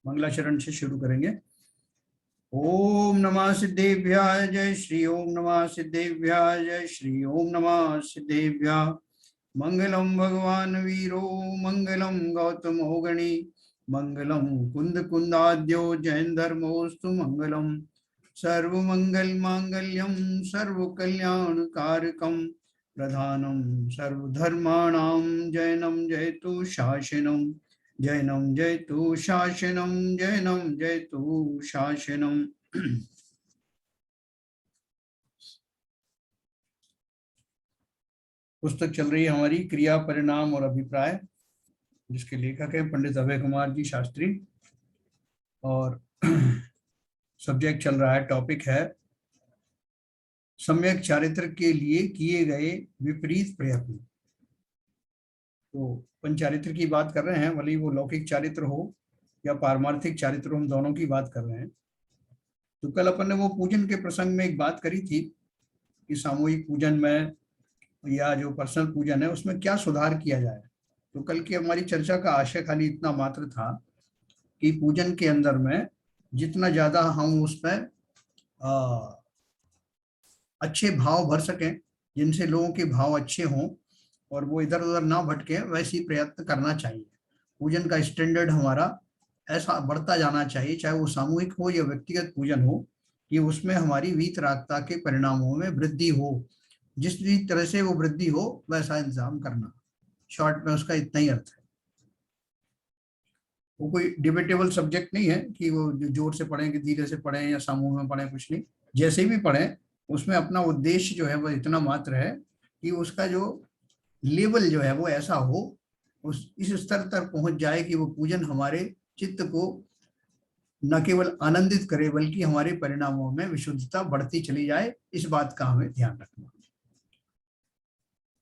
मंगलाचरण से शुरू करेंगे। ओम नमः सिद्धेभ्याय जय श्री ओम नमः सिद्धेभ्याय जय श्री ओम नमः सिद्धेभ्याय। मंगलम भगवान वीरो मंगलम गौतमो गणी मंगलम कुंद कुंदाद्यो जैन धर्मोस्तु मंगलम सर्वमंगल मांगल्यम सर्व कल्याण कारकम प्रधानम सर्वधर्माणां जैनम जयतु शासनम जैनम जयतु शासनम जैनम जयतु शासनम। पुस्तक चल रही है हमारी क्रिया परिणाम और अभिप्राय, जिसके लेखक हैं पंडित अभय कुमार जी शास्त्री, और सब्जेक्ट चल रहा है, टॉपिक है सम्यक चारित्र के लिए किए गए विपरीत प्रयत्न। तो पंचारित्र की बात कर रहे हैं, भले वो लौकिक चारित्र हो या पारमार्थिक चारित्र, हम दोनों की बात कर रहे हैं। तो कल अपन ने वो पूजन के प्रसंग में एक बात करी थी कि सामूहिक पूजन में या जो पर्सनल पूजन है उसमें क्या सुधार किया जाए। तो कल की हमारी चर्चा का आशय खाली इतना मात्र था कि पूजन के अंदर में जितना ज्यादा हम उस पर अच्छे भाव भर सकें, जिनसे लोगों के भाव अच्छे हों और वो इधर उधर ना भटके, वैसे ही प्रयत्न करना चाहिए। पूजन का स्टैंडर्ड हमारा ऐसा बढ़ता जाना चाहिए, चाहे वो सामूहिक हो या व्यक्तिगत पूजन हो, कि उसमें हमारी वीतरागता के परिणामों में वृद्धि हो। जिस भी तरह से वो वृद्धि हो वैसा इंतजाम करना, शॉर्ट में उसका इतना ही अर्थ है। वो कोई डिबेटेबल सब्जेक्ट नहीं है कि वो जोर से पढ़ें कि धीरे से पढ़ें या समूह में पढ़ें, कुछ नहीं, जैसे भी पढ़ें उसमें अपना उद्देश्य जो है वो इतना मात्र है कि उसका जो लेवल जो है वो ऐसा हो, उस इस स्तर तक पहुंच जाए कि वो पूजन हमारे चित्त को न केवल आनंदित करे बल्कि हमारे परिणामों में विशुद्धता बढ़ती चली जाए। इस बात का हमें ध्यान रखना।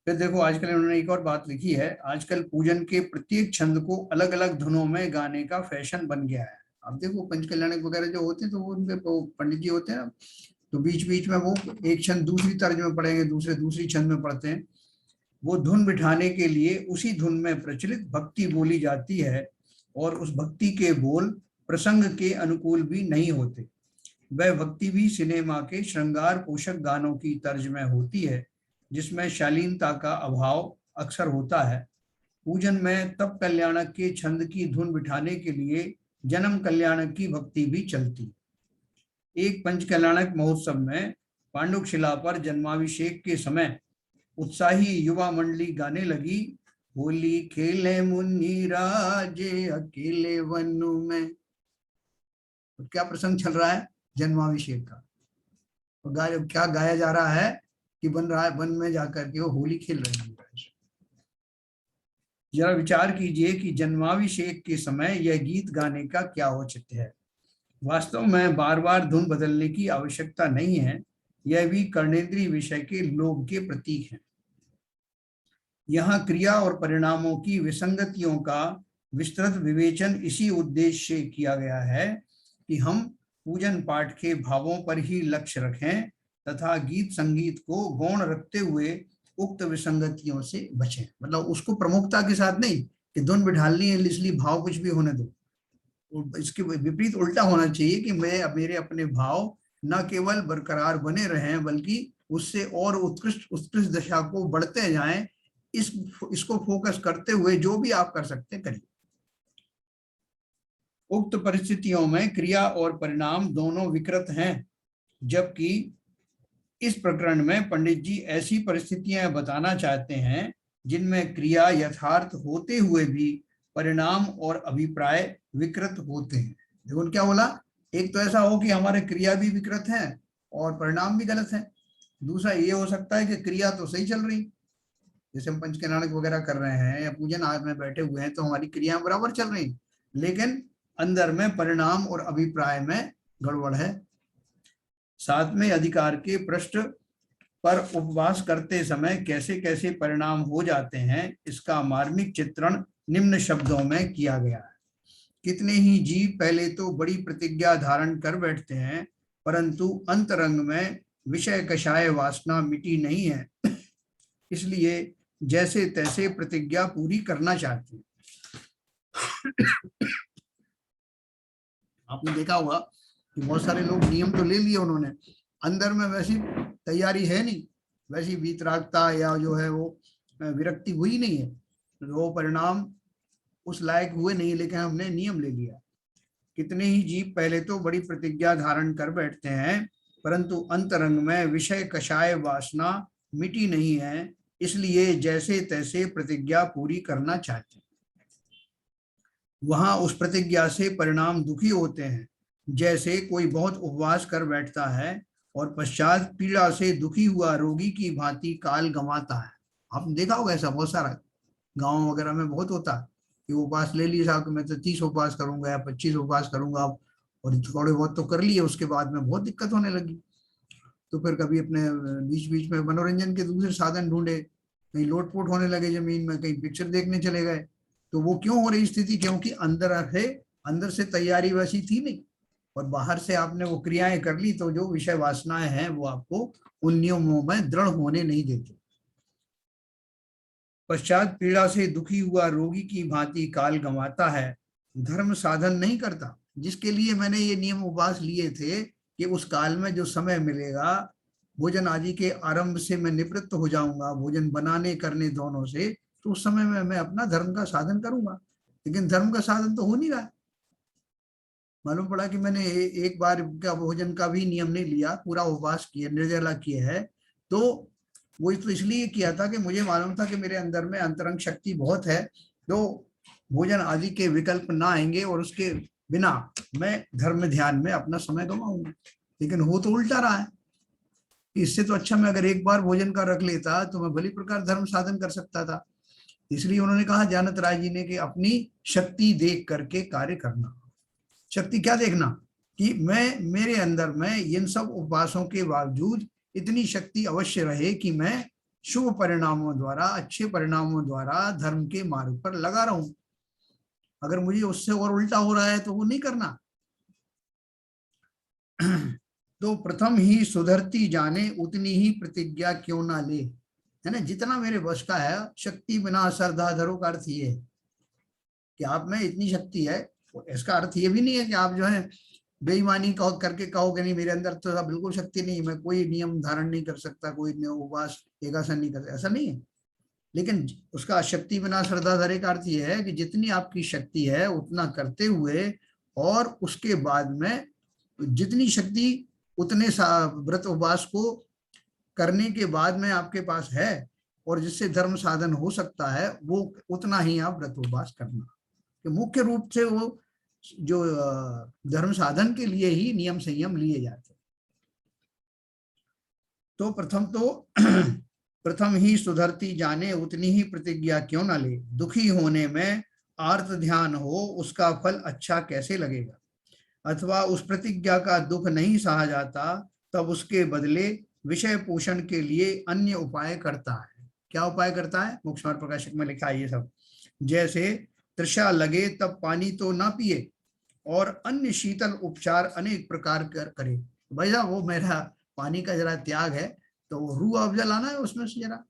फिर देखो आजकल उन्होंने एक और बात लिखी है, आजकल पूजन के प्रत्येक छंद को अलग अलग धुनों में गाने का फैशन बन गया है। अब देखो पंचकल्याणक वगैरह जो होते हैं तो वो उनके पंडित जी होते हैं, तो बीच बीच में वो एक छंद दूसरी तर्ज में पढ़ेंगे, दूसरे दूसरी छंद में पढ़ते हैं। वो धुन बिठाने के लिए उसी धुन में प्रचलित भक्ति बोली जाती है और उस भक्ति के बोल प्रसंग के अनुकूल भी नहीं होते। वह भक्ति भी सिनेमा के श्रृंगार पोषक गानों की तर्ज में होती है, जिसमें शालीनता का अभाव अक्सर होता है। पूजन में तप कल्याणक के छंद की धुन बिठाने के लिए जन्म कल्याणक की भक्ति भी चलती। एक पंच कल्याणक महोत्सव में पांडुक शिला पर जन्माभिषेक के समय उत्साही युवा मंडली गाने लगी, होली खेले मुन्नी राजे अकेले वनु में। तो क्या प्रसंग चल रहा है? जन्माभिषेक का। तो क्या गाया जा रहा है कि बन रहा है वन में जाकर के वो होली खेल रहे हैं। जरा विचार कीजिए कि जन्माभिषेक के समय यह गीत गाने का क्या औचित्य है। वास्तव में बार बार धुन बदलने की आवश्यकता नहीं है, यह भी कर्णेंद्रीय विषय के लोभ के प्रतीक है। यहाँ क्रिया और परिणामों की विसंगतियों का विस्तृत विवेचन इसी उद्देश्य से किया गया है कि हम पूजन पाठ के भावों पर ही लक्ष्य रखें तथा गीत संगीत को गौण रखते हुए उक्त विसंगतियों से बचें। मतलब उसको प्रमुखता के साथ नहीं कि धुन बिठालनी है इसलिए भाव कुछ भी होने दो, इसके विपरीत उल्टा होना चाहिए कि मेरे अपने भाव न केवल बरकरार बने रहें बल्कि उससे और उत्कृष्ट दशा को बढ़ते जाएं। इसको फोकस करते हुए जो भी आप कर सकते करिए। उक्त परिस्थितियों में क्रिया और परिणाम दोनों विकृत हैं, जबकि इस प्रकरण में पंडित जी ऐसी परिस्थितियां बताना चाहते हैं जिनमें क्रिया यथार्थ होते हुए भी परिणाम और अभिप्राय विकृत होते हैं। देखो क्या बोला, एक तो ऐसा हो कि हमारे क्रिया भी विकृत हैं और परिणाम भी गलत है। दूसरा ये हो सकता है कि क्रिया तो सही चल रही, जैसे हम पंचकल्याणक वगैरह कर रहे हैं या पूजन आज में बैठे हुए हैं तो हमारी क्रियाएं बराबर चल रही, लेकिन अंदर में परिणाम और अभिप्राय में गड़बड़ है। सातवें अधिकार के पृष्ठ पर उपवास करते समय कैसे कैसे परिणाम हो जाते हैं इसका मार्मिक चित्रण निम्न शब्दों में किया गया है। कितने ही जीव पहले तो बड़ी प्रतिज्ञा धारण कर बैठते हैं, परंतु अंतरंग में विषय कषाय वासना मिटी नहीं है इसलिए जैसे तैसे प्रतिज्ञा पूरी करना चाहते हैं। आपने देखा होगा कि बहुत सारे लोग नियम तो ले लिए उन्होंने, अंदर में वैसी तैयारी है नहीं, वैसी वीतरागता या जो है वो विरक्ति हुई नहीं है, वो परिणाम उस लायक हुए नहीं, लेकिन हमने नियम ले लिया। कितने ही जीव पहले तो बड़ी प्रतिज्ञा धारण कर बैठते हैं, परंतु अंतरंग में विषय कषाय वासना मिटी नहीं है, इसलिए जैसे तैसे प्रतिज्ञा पूरी करना चाहते हैं। वहां उस प्रतिज्ञा से परिणाम दुखी होते हैं, जैसे कोई बहुत उपवास कर बैठता है और पश्चात पीड़ा से दुखी हुआ रोगी की भांति काल गंवाता है। आपने देखा होगा ऐसा बहुत सारा, गाँव वगैरह में बहुत होता है कि उपवास ले लिए साहब, मैं तो 30 उपवास करूंगा या 25 उपवास करूंगा, और थोड़े बहुत तो कर लिए, उसके बाद में बहुत दिक्कत होने लगी। तो फिर कभी अपने बीच बीच में मनोरंजन के दूसरे साधन ढूंढे, कहीं लोटपोट होने लगे जमीन में, कहीं पिक्चर देखने चले गए। तो वो क्यों हो रही स्थिति, क्योंकि अंदर से तैयारी वैसी थी नहीं, और बाहर से आपने वो क्रियाएं कर ली, तो जो विषय वासनाएं हैं वो आपको उन नियमों में दृढ़ होने नहीं देते। पश्चात पीड़ा से दुखी हुआ रोगी की भांति काल गंवाता है, धर्म साधन नहीं करता। जिसके लिए मैंने ये नियम उपवास लिए थे कि उस काल में जो समय मिलेगा, भोजन आदि के आरंभ से मैं निवृत्त हो जाऊंगा, भोजन बनाने करने दोनों से, तो उस समय में मैं अपना धर्म का साधन करूंगा। लेकिन धर्म का साधन तो हो नहीं रहा है। मालूम पड़ा कि मैंने एक बार का भोजन का भी नियम नहीं लिया, पूरा उपवास किया, निर्जला किया है। तो वो तो इसलिए किया था कि मुझे मालूम था कि मेरे अंदर में अंतरंग शक्ति बहुत है, तो भोजन आदि के विकल्प ना आएंगे और उसके बिना मैं धर्म ध्यान में अपना समय गंवाऊंगा। लेकिन हो तो उल्टा रहा है। इससे तो अच्छा मैं अगर एक बार भोजन का रख लेता तो मैं भली प्रकार धर्म साधन कर सकता था। इसलिए उन्होंने कहा जानत राय जी ने कि अपनी शक्ति देख करके कार्य करना। शक्ति क्या देखना, कि मैं मेरे अंदर में इन सब उपवासों के बावजूद इतनी शक्ति अवश्य रहे कि मैं शुभ परिणामों द्वारा, अच्छे परिणामों द्वारा धर्म के मार्ग पर लगा रहूं। अगर मुझे उससे और उल्टा हो रहा है तो वो नहीं करना। तो प्रथम ही सुधरती जाने उतनी ही प्रतिज्ञा क्यों ना ले, है ना। जितना मेरे वश का है, शक्ति बिना श्रद्धा धरो का अर्थ ये है कि आप में इतनी शक्ति है। इसका अर्थ ये भी नहीं है कि आप जो है बेईमानी कहो करके कहोगे नहीं मेरे अंदर तो बिल्कुल शक्ति नहीं, मैं कोई नियम धारण नहीं कर सकता, कोई उपवास एकासन नहीं कर सकता, ऐसा नहीं है। लेकिन उसका शक्ति बिना श्रद्धा धरे का अर्थ यह है कि जितनी आपकी शक्ति है उतना करते हुए, और उसके बाद में जितनी शक्ति उतने व्रत उपवास को करने के बाद में आपके पास है और जिससे धर्म साधन हो सकता है, वो उतना ही आप व्रत उपवास करना। कि मुख्य रूप से वो जो धर्म साधन के लिए ही नियम संयम लिए जाते। तो प्रथम ही सुधरती जाने उतनी ही प्रतिज्ञा क्यों ना ले, दुखी होने में आर्त ध्यान हो उसका फल अच्छा कैसे लगेगा। अथवा उस प्रतिज्ञा का दुख नहीं सहा जाता, तब उसके बदले विषय पोषण के लिए अन्य उपाय करता है। क्या उपाय करता है, मुक्तमार्ग प्रकाशक में लिखा है ये सब। जैसे तृषा लगे तब पानी तो ना पिए, और अन्य शीतल उपचार अनेक प्रकार करे। भैया वो मेरा पानी का जरा त्याग है, तो रूह अफ़ज़ा लाना है उसमें से, जरा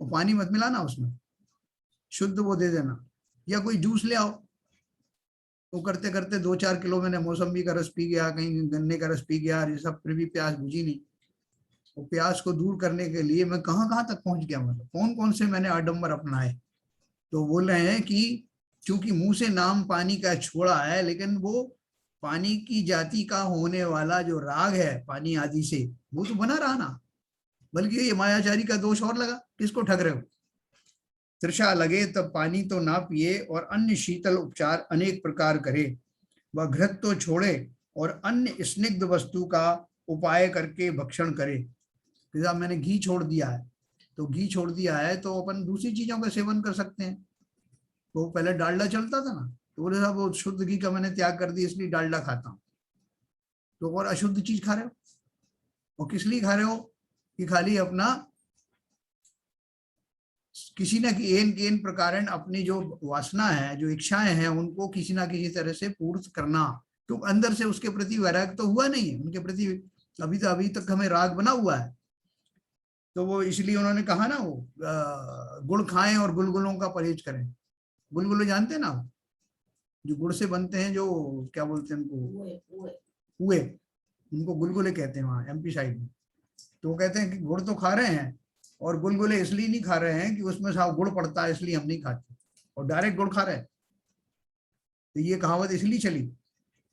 वो पानी मत मिलाना उसमें, शुद्ध वो दे देना, या कोई जूस ले आओ। वो करते करते 2-4 किलो मैंने मौसम्बी का रस पी गया, कहीं गन्ने का रस पी गया, ये सब, फिर भी प्यास बुझी नहीं। वो प्यास को दूर करने के लिए मैं कहाँ कहाँ तक पहुंच गया, मतलब कौन कौन से मैंने आडंबर अपनाए। तो बोल रहे हैं कि चूंकि मुंह से नाम पानी का छोड़ा है, लेकिन वो पानी की जाति का होने वाला जो राग है पानी आदि से, वो तो बना रहा ना, बल्कि ये मायाचारी का दोष और लगा। किसको ठग रहे हो, तृषा लगे तब पानी तो ना पिए और अन्य शीतल उपचार अनेक प्रकार करे, वह घृत तो छोड़े और अन्य स्निग्ध वस्तु का उपाय करके भक्षण करे। जैसा मैंने घी छोड़ दिया है, तो घी छोड़ दिया है तो अपन दूसरी चीजों का सेवन कर सकते हैं। तो पहले डालडा चलता था ना, तो बोले साहब वो शुद्ध घी का मैंने त्याग कर दिया इसलिए डालडा खाता हूँ। तो और अशुद्ध चीज खा रहे हो, और किस लिए खा रहे हो, कि खाली अपना किसी न इन प्रकार अपनी जो वासना है, जो इच्छाएं हैं, उनको किसी ना किसी तरह से पूर्त करना। तो अंदर से उसके प्रति वैराग तो हुआ नहीं है उनके प्रति, अभी तक हमें राग बना हुआ है। तो वो इसलिए उन्होंने कहा ना, वो गुड़ खाएं और गुलगुलों का परहेज करें। गुलगुले जानते हैं ना आप? जो गुड़ से बनते हैं, जो क्या बोलते हैं उनको, हुए, उनको गुलगुले कहते हैं वहाँ MP साइड में। तो वो कहते हैं कि गुड़ तो खा रहे हैं और गुलगुले इसलिए नहीं खा रहे हैं कि उसमें साफ गुड़ पड़ता है, इसलिए हम नहीं खाते, और डायरेक्ट गुड़ खा रहे हैं। तो ये कहावत इसलिए चली।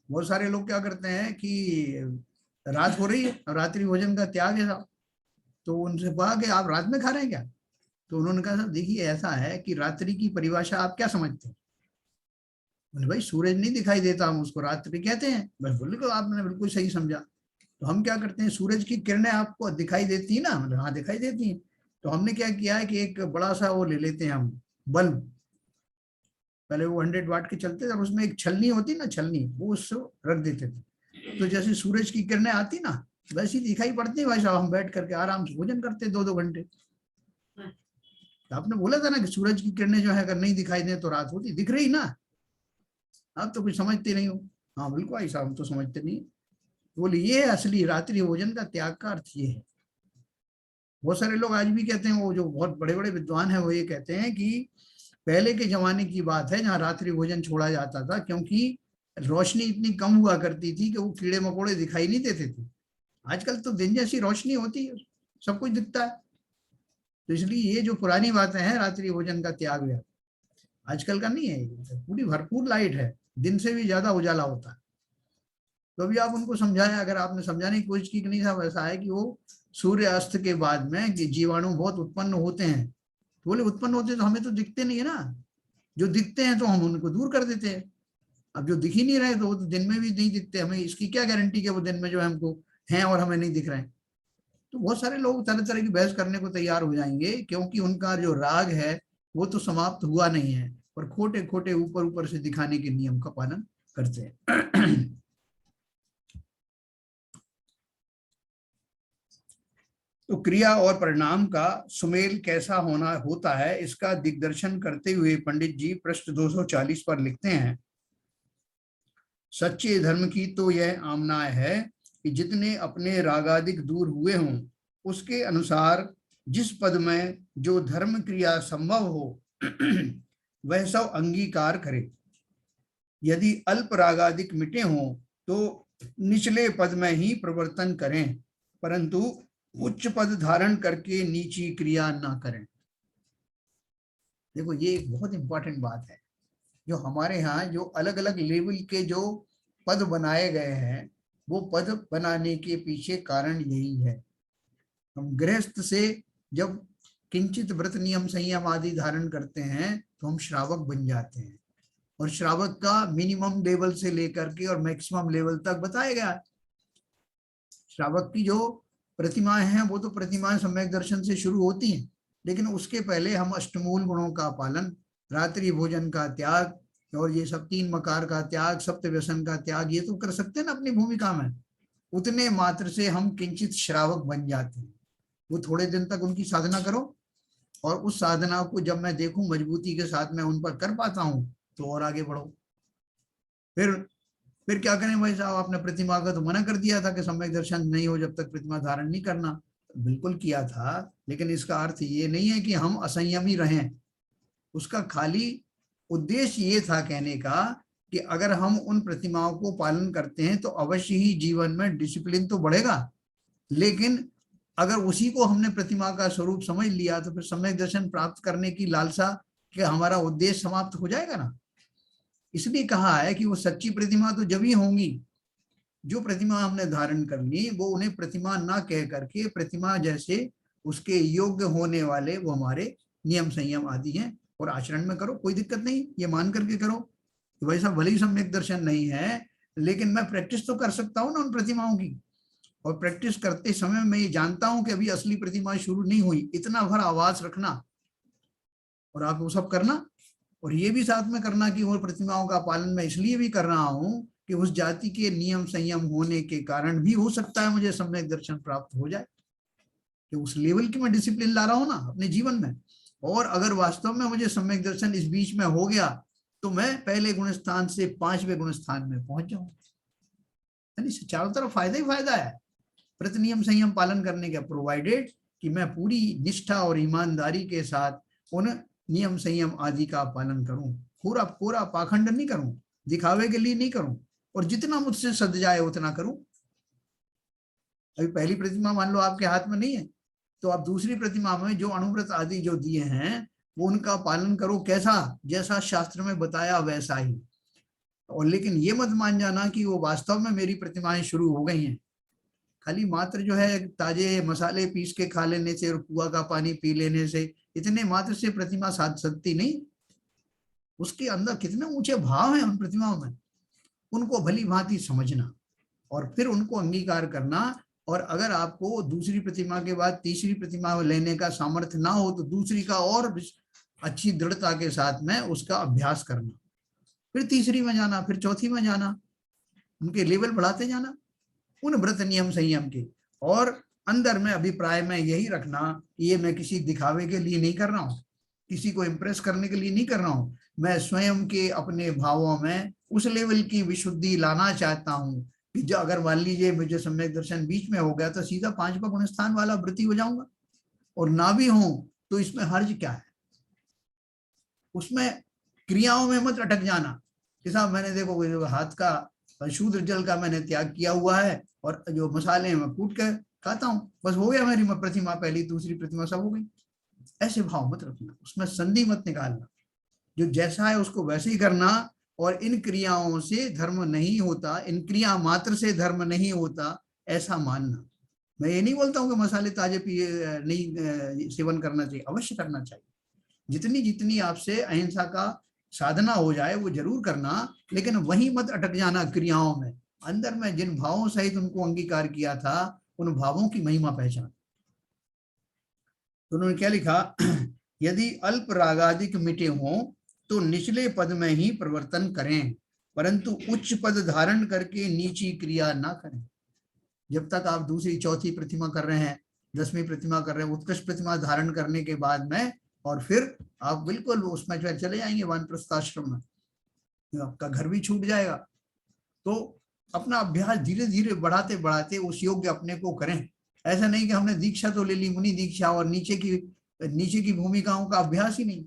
बहुत सारे लोग क्या करते हैं कि रात हो रही है और रात्रि भोजन का त्याग है साहब, तो उनसे कहा कि आप रात में खा रहे हैं क्या? तो उन्होंने कहा साहब देखिए ऐसा है कि रात्रि की परिभाषा आप क्या समझते हैं? बोले भाई सूरज नहीं दिखाई देता, हम उसको रात्रि कहते हैं। बस बोले को आपने बिल्कुल सही समझा। तो हम क्या करते हैं, सूरज की किरणें आपको दिखाई देती है ना? मतलब हाँ दिखाई देती हैं। तो हमने क्या किया है कि एक बड़ा सा वो ले लेते हैं हम, बल्ब। पहले वो 100 वाट के चलते थे और उसमें एक छलनी होती ना, छलनी, वो उससे रख देते थे। तो जैसे सूरज की किरणें आती ना, वैसी दिखाई पड़ती है भाई साहब। हम बैठ करके आराम से भोजन करते 2-2 घंटे। तो आपने बोला था ना कि सूरज की किरणें जो है अगर नहीं दिखाई दे तो रात होती, दिख रही ना। आप तो कुछ समझते नहीं हो। हाँ बिल्कुल भाई साहब, हम तो समझते नहीं। बोले ये है असली रात्रि भोजन का त्याग का अर्थ, ये है। बहुत सारे लोग आज भी कहते हैं, वो जो बहुत बड़े बड़े विद्वान हैं वो ये कहते हैं कि पहले के जमाने की बात है जहाँ रात्रि भोजन छोड़ा जाता था, क्योंकि रोशनी इतनी कम हुआ करती थी कि वो कीड़े मकोड़े दिखाई नहीं देते थे। आजकल तो दिन जैसी रोशनी होती है, सब कुछ दिखता है। तो इसलिए ये जो पुरानी बातें हैं रात्रि भोजन का त्याग है, आजकल का नहीं है। पूरी भरपूर लाइट है, दिन से भी ज्यादा उजाला होता है। तो अभी आप उनको समझाएं, अगर आपने समझाने की कोशिश की कि नहीं साहब ऐसा है कि वो सूर्य अस्त के बाद में कि जीवाणु बहुत उत्पन्न होते हैं। तो बोले उत्पन्न होते हैं तो हमें तो दिखते नहीं है ना, जो दिखते हैं तो हम उनको दूर कर देते हैं। अब जो दिख ही नहीं रहे तो वो तो दिन में भी नहीं दिखते, हमें इसकी क्या गारंटी कि वो दिन में जो है हमको हैं और हमें नहीं दिख रहे हैं। तो बहुत सारे लोग तरह तरह की बहस करने को तैयार हो जाएंगे, क्योंकि उनका जो राग है वो तो समाप्त हुआ नहीं है, और खोटे खोटे ऊपर ऊपर से दिखाने के नियम का पालन करते हैं। तो क्रिया और परिणाम का सुमेल कैसा होना होता है, इसका दिग्दर्शन करते हुए पंडित जी पृष्ठ 240 पर लिखते हैं, सच्चे धर्म की तो यह आमना है कि जितने अपने रागादिक दूर हुए हों, उसके अनुसार जिस पद में जो धर्म क्रिया संभव हो वह सब अंगीकार करे। यदि अल्प रागादिक मिटे हों तो निचले पद में ही प्रवर्तन करें, परंतु उच्च पद धारण करके नीची क्रिया ना करें। देखो ये एक बहुत इंपॉर्टेंट बात है। जो हमारे यहाँ जो अलग अलग लेवल के जो पद बनाए गए हैं, वो पद बनाने के पीछे कारण यही है। हम गृहस्थ से जब किंचित व्रत नियम संयम आदि धारण करते हैं तो हम श्रावक बन जाते हैं, और श्रावक का मिनिमम लेवल से लेकर के और मैक्सिमम लेवल तक बताया गया है। श्रावक की जो प्रतिमाएं हैं वो तो प्रतिमाएं सम्यक दर्शन से शुरू होती हैं, लेकिन उसके पहले हम अष्टमूल गुणों का पालन, रात्रि भोजन का त्याग, और ये सब 3 मकार का त्याग, सप्त व्यसन का त्याग, ये तो कर सकते हैं ना अपनी भूमिका में। उतने मात्र से हम किंचित श्रावक बन जाते हैं। वो थोड़े दिन तक उनकी साधना करो, और उस साधना को जब मैं देखूं मजबूती के साथ मैं उन पर कर पाता हूं तो और आगे बढ़ो। फिर क्या करें भाई साहब, आपने प्रतिमा का तो मना कर दिया था कि सम्यक दर्शन नहीं हो जब तक प्रतिमा धारण नहीं करना। बिल्कुल किया था, लेकिन इसका अर्थ ये नहीं है कि हम असंयमी रहें। उसका खाली उद्देश्य ये था कहने का कि अगर हम उन प्रतिमाओं को पालन करते हैं तो अवश्य ही जीवन में डिसिप्लिन तो बढ़ेगा, लेकिन अगर उसी को हमने प्रतिमा का स्वरूप समझ लिया तो फिर सम्यक दर्शन प्राप्त करने की लालसा कि हमारा उद्देश्य समाप्त हो जाएगा ना। इसलिए कहा है कि वो सच्ची प्रतिमा तो जब ही होंगी, जो प्रतिमा हमने धारण कर ली वो उन्हें प्रतिमा ना कह करके प्रतिमा जैसे उसके योग्य होने वाले वो हमारे नियम संयम आदि हैं, और आचरण में करो, कोई दिक्कत नहीं, ये मान करके करो कि भाई साहब भले ही सम्यक दर्शन नहीं है, लेकिन मैं प्रैक्टिस तो कर सकता हूँ ना उन प्रतिमाओं की। और प्रैक्टिस करते समय मैं ये जानता हूं कि अभी असली प्रतिमा शुरू नहीं हुई, इतना भर आवाज रखना और आप वो सब करना, और ये भी साथ में करना कि वो प्रतिमाओं का पालन मैं इसलिए भी कर रहा हूँ कि उस जाति के नियम संयम होने के कारण भी हो सकता है मुझे सम्यक दर्शन प्राप्त हो जाए, कि उस लेवल की मैं डिसिप्लिन ला रहा हूँ ना अपने जीवन में। और अगर वास्तव में मुझे सम्यक दर्शन इस बीच में हो गया तो मैं पहले गुण स्थान से 5वें गुण स्थान में पहुंच जाऊं। यानी चारों तरफ फायदा ही फायदा है प्रति नियम संयम पालन करने का, प्रोवाइडेड कि मैं पूरी निष्ठा और ईमानदारी के साथ उन नियम संयम आदि का पालन करूं, पूरा पूरा पाखंड नहीं करूं, दिखावे के लिए नहीं करूं, और जितना मुझसे सद जाए उतना करूं। अभी पहली प्रतिमा मान लो आपके हाथ में नहीं है, तो आप दूसरी प्रतिमा में जो अणुव्रत आदि जो दिए हैं वो उनका पालन करो, कैसा, जैसा शास्त्र में बताया वैसा ही। और लेकिन ये मत मान जाना कि वो वास्तव में मेरी प्रतिमाएं शुरू हो गई हैं। खाली मात्र जो है ताजे मसाले पीस के खा लेने से और कुआ का पानी पी लेने से, इतने मात्र से प्रतिमा साध सकती नहीं। उसके अंदर कितने ऊंचे भाव हैं उन प्रतिमाओं में, उनको भली भांति समझना और फिर उनको अंगीकार करना। और अगर आपको दूसरी प्रतिमा के बाद तीसरी प्रतिमा लेने का सामर्थ्य ना हो तो दूसरी का और अच्छी दृढ़ता के साथ में उसका अभ्यास करना, फिर तीसरी में जाना, फिर चौथी में जाना, उनके लेवल बढ़ाते जाना उन व्रत नियम संयम के। और अंदर में अभिप्राय में यही रखना कि ये मैं किसी दिखावे के लिए नहीं कर रहा हूँ, किसी को इम्प्रेस करने के लिए नहीं कर रहा हूँ, मैं स्वयं के अपने भावों में उस लेवल की विशुद्धि लाना चाहता हूँ कि जो अगर मान लीजिए मुझे सम्यक दर्शन बीच में हो गया तो सीधा 5वां गुण स्थान वाला व्रती हो जाऊंगा, और ना भी हो तो इसमें हर्ज क्या है। उसमें क्रियाओं में मत अटक जाना कि साहब मैंने देखो हाथ का शूद्र जल का मैंने त्याग किया हुआ है और जो मसाले में कूट कर खाता हूँ, बस हो गया मेरी प्रतिमा, पहली दूसरी प्रतिमा सब हो गई। ऐसे भाव मत रखना, उसमें संधि मत निकालना, जो जैसा है उसको वैसे ही करना। और इन क्रियाओं से धर्म नहीं होता, इन क्रिया मात्र से धर्म नहीं होता, ऐसा मानना। मैं ये नहीं बोलता हूँ कि मसाले ताजे पिए नहीं सेवन करना चाहिए, अवश्य करना चाहिए, जितनी जितनी आपसे अहिंसा का साधना हो जाए वो जरूर करना, लेकिन वहीं मत अटक जाना क्रियाओं में। अंदर में जिन भावों सहित उनको अंगीकार किया था उन भावों की महिमा पहचान। तो उन्होंने क्या लिखा, यदि अल्प रागादिक मिटे हों तो निचले पद में ही प्रवर्तन करें, परंतु उच्च पद धारण करके नीची क्रिया ना करें। जब तक आप दूसरी चौथी प्रतिमा कर रहे हैं, 10वीं प्रतिमा कर रहे हैं, उत्कृष्ट प्रतिमा धारण करने के बाद में और फिर आप बिल्कुल उसमें जो चले जाएंगे वानप्रस्थाश्रम में, आपका घर भी छूट जाएगा। तो अपना अभ्यास धीरे धीरे बढ़ाते बढ़ाते उस योग्य अपने को करें। ऐसा नहीं कि हमने दीक्षा तो ले ली, मुनि दीक्षा, और नीचे की भूमिकाओं का अभ्यास ही नहीं,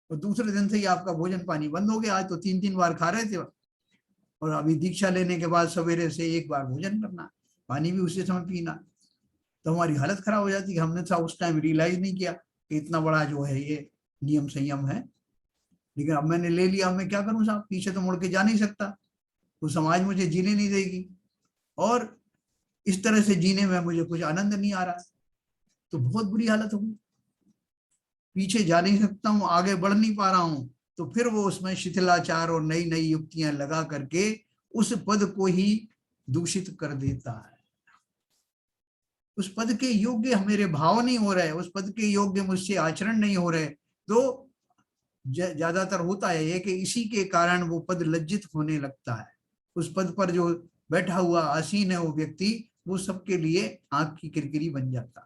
तो दूसरे दिन से ही आपका भोजन पानी बंद हो गया। आज तो 3-3 बार खा रहे थे, और अभी दीक्षा लेने के बाद सवेरे से 1 बार भोजन करना, पानी भी उसी समय पीना, तो हमारी हालत खराब हो जाती है कि हमने तो उस टाइम रियलाइज नहीं किया कि इतना बड़ा जो है ये नियम संयम है। लेकिन अब मैंने ले लिया, मैं क्या करूं साहब, पीछे तो मुड़ के जा नहीं सकता, तो समाज मुझे जीने नहीं देगी, और इस तरह से जीने में मुझे कुछ आनंद नहीं आ रहा, तो बहुत बुरी हालत होगी, पीछे जा नहीं सकता हूँ, आगे बढ़ नहीं पा रहा हूँ। तो फिर वो उसमें शिथिलाचार और नई नई युक्तियां लगा करके उस पद को ही दूषित कर देता है। उस पद के योग्य मेरे भाव नहीं हो रहे, उस पद के योग्य मुझसे आचरण नहीं हो रहे, तो ज्यादातर होता है ये कि इसी के कारण वो पद लज्जित होने लगता है। उस पद पर जो बैठा हुआ आसीन है वो व्यक्ति, वो सबके लिए आंख की किरकिरी बन जाता है।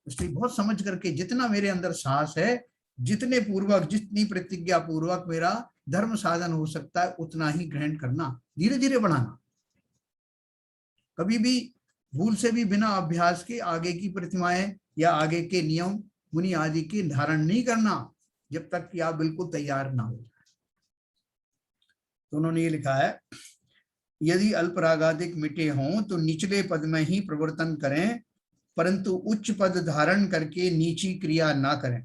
इसलिए बहुत समझ करके, जितना मेरे अंदर साहस है, जितने पूर्वक, जितनी प्रतिज्ञा पूर्वक मेरा धर्म साधन हो सकता है उतना ही ग्रहण करना, धीरे धीरे बढ़ाना। कभी भी भूल से भी बिना अभ्यास के आगे की प्रतिमाएं या आगे के नियम मुनि आदि के धारण नहीं करना, जब तक कि आप बिल्कुल तैयार ना हो जाए। तो उन्होंने ये लिखा है, यदि अल्परागादिक मिटे हों तो निचले पद में ही प्रवर्तन करें, परंतु उच्च पद धारण करके नीची क्रिया ना करें।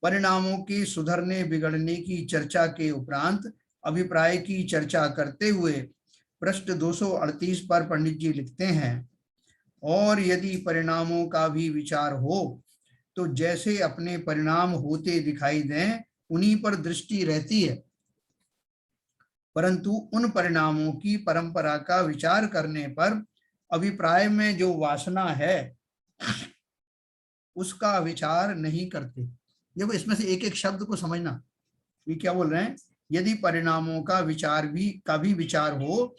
परिणामों के सुधरने बिगड़ने की चर्चा के उपरांत अभिप्राय की चर्चा करते हुए पृष्ठ 238 पर पंडित जी लिखते हैं, और यदि परिणामों का भी विचार हो तो जैसे अपने परिणाम होते दिखाई दें उन्हीं पर दृष्टि रहती है, परंतु उन परिणामों की परंपरा का विचार करने पर अभिप्राय में जो वासना है उसका विचार नहीं करते। देखो इसमें से एक एक शब्द को समझना, ये क्या बोल रहे हैं, यदि परिणामों का भी विचार हो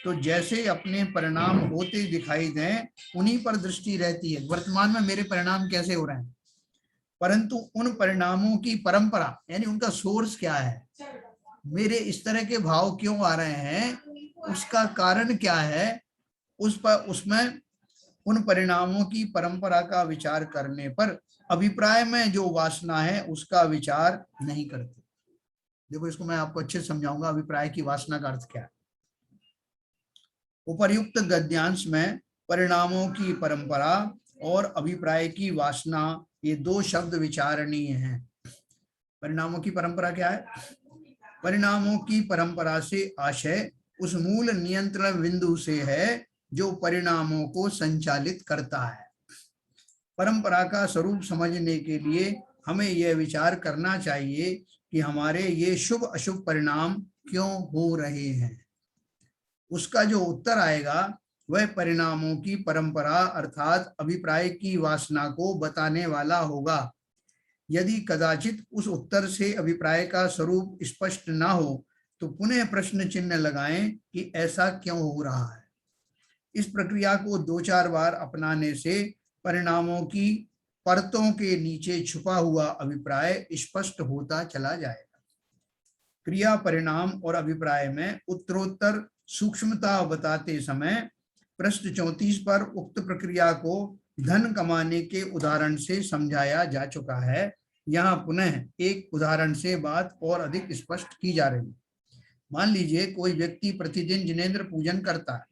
तो जैसे अपने परिणाम होते दिखाई दें उन्हीं पर दृष्टि रहती है। वर्तमान में मेरे परिणाम कैसे हो रहे हैं, परंतु उन परिणामों की परंपरा यानी उनका सोर्स क्या है, मेरे इस तरह के भाव क्यों आ रहे हैं, उसका कारण क्या है, उस पर उसमें उन परिणामों की परंपरा का विचार करने पर अभिप्राय में जो वासना है उसका विचार नहीं करते। देखो इसको मैं आपको अच्छे से समझाऊंगा, अभिप्राय की वासना का अर्थ क्या है। उपर्युक्त गद्यांश में परिणामों की परंपरा और अभिप्राय की वासना, ये दो शब्द विचारणीय हैं। परिणामों की परंपरा क्या है? परिणामों की परंपरा से आशय उस मूल नियंत्रण बिंदु से है जो परिणामों को संचालित करता है। परंपरा का स्वरूप समझने के लिए हमें यह विचार करना चाहिए कि हमारे ये शुभ अशुभ परिणाम क्यों हो रहे हैं। उसका जो उत्तर आएगा वह परिणामों की परंपरा अर्थात अभिप्राय की वासना को बताने वाला होगा। यदि कदाचित उस उत्तर से अभिप्राय का स्वरूप स्पष्ट ना हो तो पुनः प्रश्न चिन्ह लगाएं कि ऐसा क्यों हो रहा है। इस प्रक्रिया को 2-4 बार अपनाने से परिणामों की परतों के नीचे छुपा हुआ अभिप्राय स्पष्ट होता चला जाएगा। क्रिया, परिणाम और अभिप्राय में उत्तरोत्तर सूक्ष्मता बताते समय पृष्ठ 34 पर उक्त प्रक्रिया को धन कमाने के उदाहरण से समझाया जा चुका है। यहाँ पुनः एक उदाहरण से बात और अधिक स्पष्ट की जा रही है। मान लीजिए कोई व्यक्ति प्रतिदिन जिनेंद्र पूजन करता है।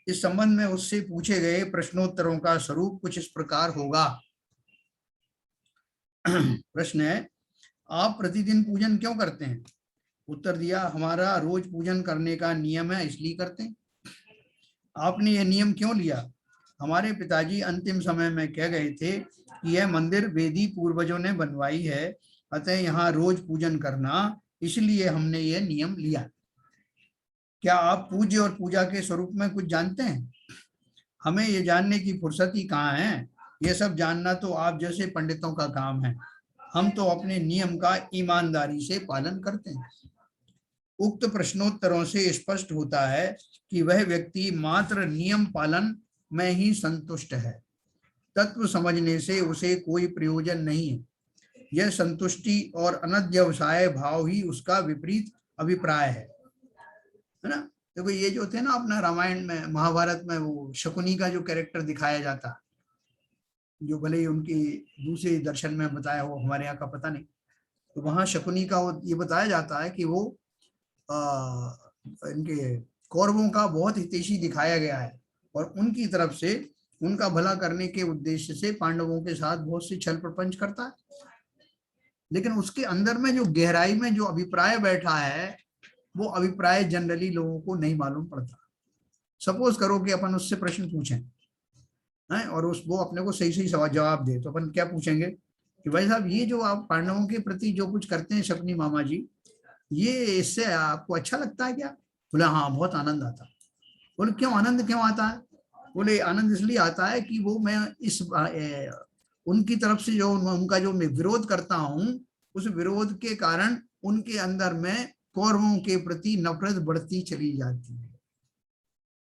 इस संबंध में उससे पूछे गए प्रश्नोत्तरों का स्वरूप कुछ इस प्रकार होगा। प्रश्न है, आप प्रतिदिन पूजन क्यों करते हैं? उत्तर दिया, हमारा रोज पूजन करने का नियम है इसलिए करते हैं। आपने यह नियम क्यों लिया? हमारे पिताजी अंतिम समय में कह गए थे कि यह मंदिर वेदी पूर्वजों ने बनवाई है, अतः यहाँ रोज पूजन करना, इसलिए हमने यह नियम लिया। क्या आप पूज्य और पूजा के स्वरूप में कुछ जानते हैं? हमें ये जानने की फुर्सत ही कहाँ है। यह सब जानना तो आप जैसे पंडितों का काम है। हम तो अपने नियम का ईमानदारी से पालन करते हैं। उक्त प्रश्नोत्तरों से स्पष्ट होता है कि वह व्यक्ति मात्र नियम पालन में ही संतुष्ट है। तत्व समझने से उसे कोई प्रयोजन नहीं है। यह संतुष्टि और अनध्यवसाय भाव ही उसका विपरीत अभिप्राय है ना। देखो ये जो थे ना अपना रामायण में महाभारत में वो शकुनी का जो कैरेक्टर दिखाया जाता, जो भले ही उनकी दूसरे दर्शन में बताया हो, हमारे यहाँ का पता नहीं, तो वहां शकुनी का ये बताया जाता है कि वो इनके कौरवों का बहुत हितैषी दिखाया गया है और उनकी तरफ से उनका भला करने के उद्देश्य से पांडवों के साथ बहुत सी छल प्रपंच करता है। लेकिन उसके अंदर में जो गहराई में जो अभिप्राय बैठा है वो अभिप्राय जनरली लोगों को नहीं मालूम पड़ता। सपोज करो कि अपन उससे प्रश्न पूछें है और वो अपने को सही सही जवाब दे, तो अपन क्या पूछेंगे कि भाई साहब ये जो आप पांडवों के प्रति जो कुछ करते हैं शकुनी मामा जी, ये इससे आपको अच्छा लगता है क्या? बोले हाँ बहुत आनंद आता है। बोले क्यों आनंद क्यों आता है? बोले आनंद इसलिए आता है कि वो मैं इस उनकी तरफ से जो उनका जो मैं विरोध करता हूँ उस विरोध के कारण उनके अंदर में कौरवों के प्रति नफरत बढ़ती चली जाती है।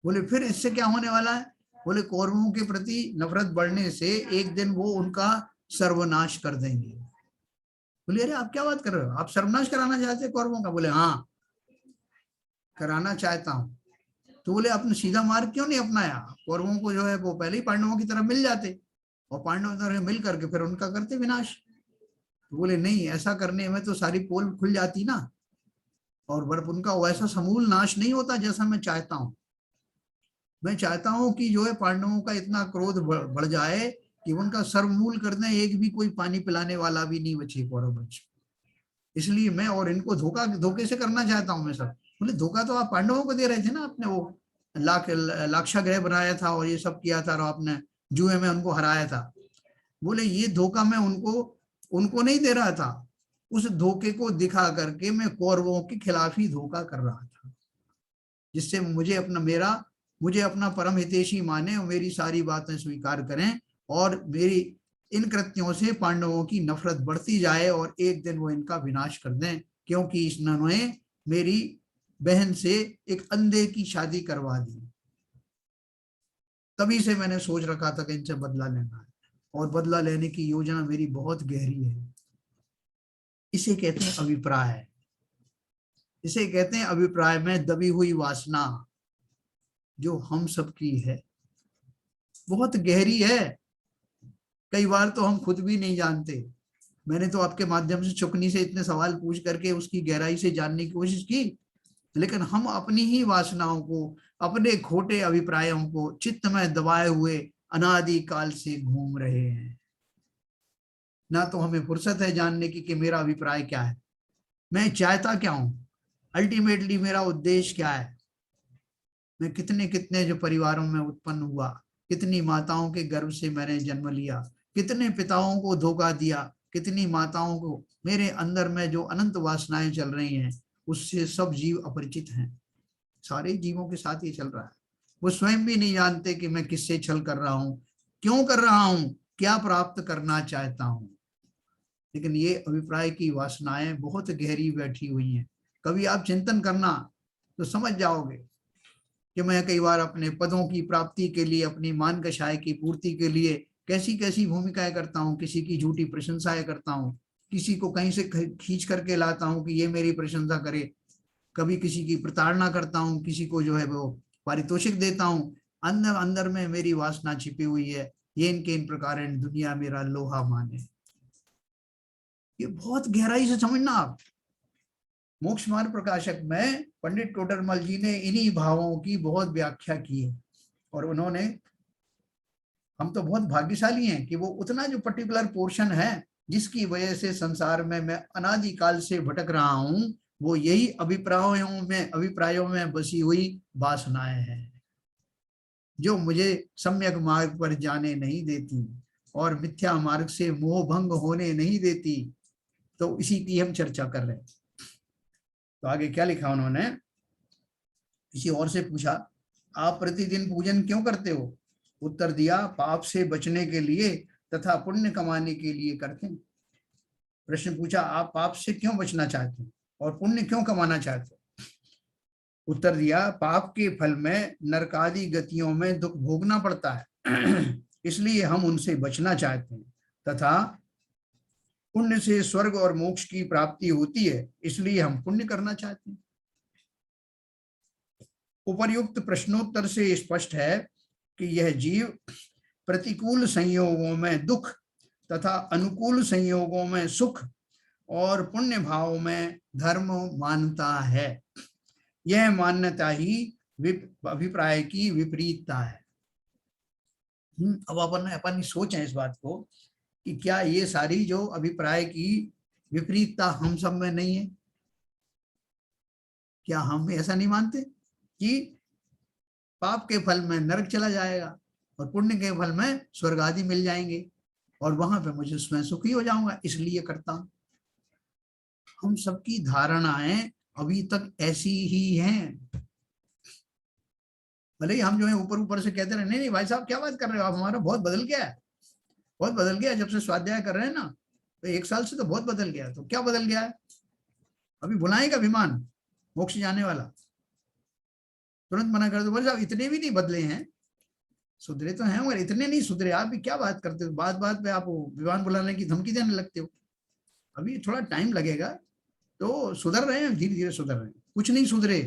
बोले फिर इससे क्या होने वाला है? बोले कौरवों के प्रति नफरत बढ़ने से एक दिन वो उनका सर्वनाश कर देंगे। बोले अरे आप क्या बात कर रहे हो, आप सर्वनाश कराना चाहते हैं कौरवों का? बोले हाँ कराना चाहता हूँ। तो बोले आपने सीधा मार्ग क्यों नहीं अपनाया? कौरवों को जो है वो पहले ही पांडवों की तरफ मिल जाते और पांडवों की तरफ मिल करके फिर उनका करते विनाश। तो बोले नहीं, ऐसा करने में तो सारी पोल खुल जाती ना, और उनका वैसा समूल नाश नहीं होता जैसा मैं चाहता हूँ। मैं चाहता हूं कि जो है पांडवों का इतना क्रोध बढ़ जाए कि उनका सर्वमूल करने एक भी कोई पानी पिलाने वाला भी नहीं बचे कौरव वंश। इसलिए मैं और इनको धोखे से करना चाहता हूं मैं सब। बोले धोखा तो आप पांडवों को दे रहे थे ना, आपने वो लाक्षागृह बनाया था और ये सब किया था और आपने जुए में उनको हराया था। बोले ये धोखा मैं उनको नहीं दे रहा था, उस धोखे को दिखा करके मैं कौरवों के खिलाफ ही धोखा कर रहा था, जिससे मुझे अपना परम हितैषी माने और मेरी सारी बातें स्वीकार करें और मेरी इन कृत्यों से पांडवों की नफरत बढ़ती जाए और एक दिन वो इनका विनाश कर दें, क्योंकि इन्होंने मेरी बहन से एक अंधे की शादी करवा दी। तभी से मैंने सोच रखा था कि इनसे बदला लेना है और बदला लेने की योजना मेरी बहुत गहरी है। इसे कहते हैं अभिप्राय। इसे कहते हैं अभिप्राय में दबी हुई वासना जो हम सबकी है। बहुत गहरी है, कई बार तो हम खुद भी नहीं जानते। मैंने तो आपके माध्यम से चुकनी से इतने सवाल पूछ करके उसकी गहराई से जानने की कोशिश की, लेकिन हम अपनी ही वासनाओं को, अपने खोटे अभिप्रायों को चित्त में दबाए हुए अनादि काल से घूम रहे हैं। ना तो हमें फुर्सत है जानने की कि मेरा अभिप्राय क्या है, मैं चाहता क्या हूं, अल्टीमेटली मेरा उद्देश्य क्या है। मैं कितने कितने जो परिवारों में उत्पन्न हुआ, कितनी माताओं के गर्भ से मैंने जन्म लिया, कितने पिताओं को धोखा दिया, कितनी माताओं को, मेरे अंदर में जो अनंत वासनाएं चल रही हैं उससे सब जीव अपरिचित हैं। सारे जीवों के साथ ये चल रहा है। वो स्वयं भी नहीं जानते कि मैं किससे छल कर रहा हूं, क्यों कर रहा हूं, क्या प्राप्त करना चाहता हूं। लेकिन ये अभिप्राय की वासनाएं बहुत गहरी बैठी हुई हैं। कभी आप चिंतन करना तो समझ जाओगे कि मैं कई बार अपने पदों की प्राप्ति के लिए, अपनी मान कषाय की पूर्ति के लिए कैसी कैसी भूमिकाएं करता हूँ, किसी की झूठी प्रशंसाएं करता हूँ, किसी को कहीं से खींच करके लाता हूँ कि ये मेरी प्रशंसा करे, कभी किसी की प्रताड़ना करता हूँ, किसी को जो है वो पारितोषिक देता हूँ। अंदर अंदर में मेरी वासना छिपी हुई है, ये इनके इन प्रकार दुनिया मेरा लोहा माने। ये बहुत गहराई से समझना आप। मोक्ष मार्ग प्रकाशक में पंडित टोडरमल जी ने इन्हीं भावों की बहुत व्याख्या की है। और उन्होंने, हम तो बहुत भाग्यशाली हैं कि वो उतना जो पर्टिकुलर पोर्शन है जिसकी वजह से संसार में मैं अनादिकाल से भटक रहा हूं, वो यही अभिप्रायों में बसी हुई वासनाएं हैं जो मुझे सम्यक मार्ग पर जाने नहीं देती और मिथ्या मार्ग से मोह भंग होने नहीं देती। तो इसी की हम चर्चा कर रहे हैं। तो आगे क्या लिखा उन्होंने, किसी और से पूछा, आप प्रतिदिन पूजन क्यों करते हो? उत्तर दिया, पाप से बचने के लिए तथा पुण्य कमाने के लिए करते हैं। प्रश्न पूछा, आप पाप से क्यों बचना चाहते हैं और पुण्य क्यों कमाना चाहते हैं? उत्तर दिया, पाप के फल में नरकादि गतियों में दुख भोगना पड़ता है इसलिए हम उनसे बचना चाहते हैं, तथा पुण्य से स्वर्ग और मोक्ष की प्राप्ति होती है, इसलिए हम पुण्य करना चाहते हैं। उपर्युक्त प्रश्नोत्तर से स्पष्ट है कि यह जीव प्रतिकूल संयोगों में दुख तथा अनुकूल संयोगों में सुख और पुण्य भाव में धर्म मानता है। यह मान्यता ही अभिप्राय की विपरीतता है। अब अपन सोचें इस बात को कि क्या ये सारी जो अभिप्राय की विपरीतता हम सब में नहीं है? क्या हम ऐसा नहीं मानते कि पाप के फल में नरक चला जाएगा और पुण्य के फल में स्वर्ग आदि मिल जाएंगे और वहां पे मुझे उसमें सुखी हो जाऊंगा, इसलिए करता हूं। हम सबकी धारणाएं अभी तक ऐसी ही हैं। भले ही हम जो है ऊपर ऊपर से कहते रहे, नहीं नहीं भाई साहब क्या बात कर रहे हो आप, हमारा बहुत बदल गया है, बहुत बदल गया जब से स्वाध्याय कर रहे हैं ना, तो 1 साल से तो बहुत बदल गया। तो क्या बदल गया है? अभी बुलाएगा विमान मोक्ष जाने वाला, तुरंत मना कर दो, बोले साहब इतने भी नहीं बदले हैं, सुधरे तो हैं मगर इतने नहीं सुधरे, आप भी क्या बात करते हो, बात बात पे आप विमान बुलाने की धमकी देने लगते हो। अभी थोड़ा टाइम लगेगा, तो सुधर रहे हैं, धीरे धीरे सुधर रहे हैं, कुछ नहीं सुधरे।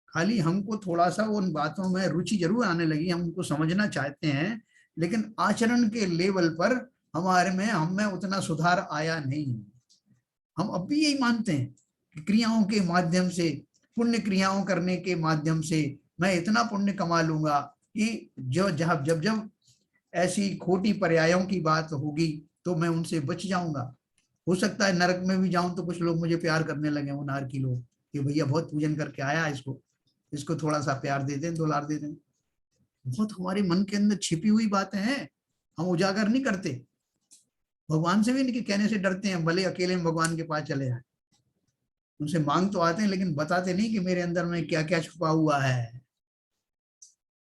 खाली हमको थोड़ा सा उन बातों में रुचि जरूर आने लगी, हम उनको समझना चाहते हैं, लेकिन आचरण के लेवल पर हम में उतना सुधार आया नहीं। हम अब भी यही मानते हैं कि क्रियाओं के माध्यम से, पुण्य क्रियाओं करने के माध्यम से मैं इतना पुण्य कमा लूंगा कि जब जब जब ऐसी खोटी पर्यायों की बात होगी तो मैं उनसे बच जाऊंगा। हो सकता है नरक में भी जाऊं तो कुछ लोग मुझे प्यार करने लगे, वो नार की लोग, कि भैया बहुत पूजन करके आया, इसको थोड़ा सा प्यार दे दें, दुलार दे दें। बहुत हमारे मन के अंदर छिपी हुई बातें हैं, हम उजागर नहीं करते। भगवान से भी इनके कहने से डरते हैं, भले अकेले में भगवान के पास चले जाए, उनसे मांग तो आते हैं लेकिन बताते नहीं कि मेरे अंदर में क्या क्या छुपा हुआ है।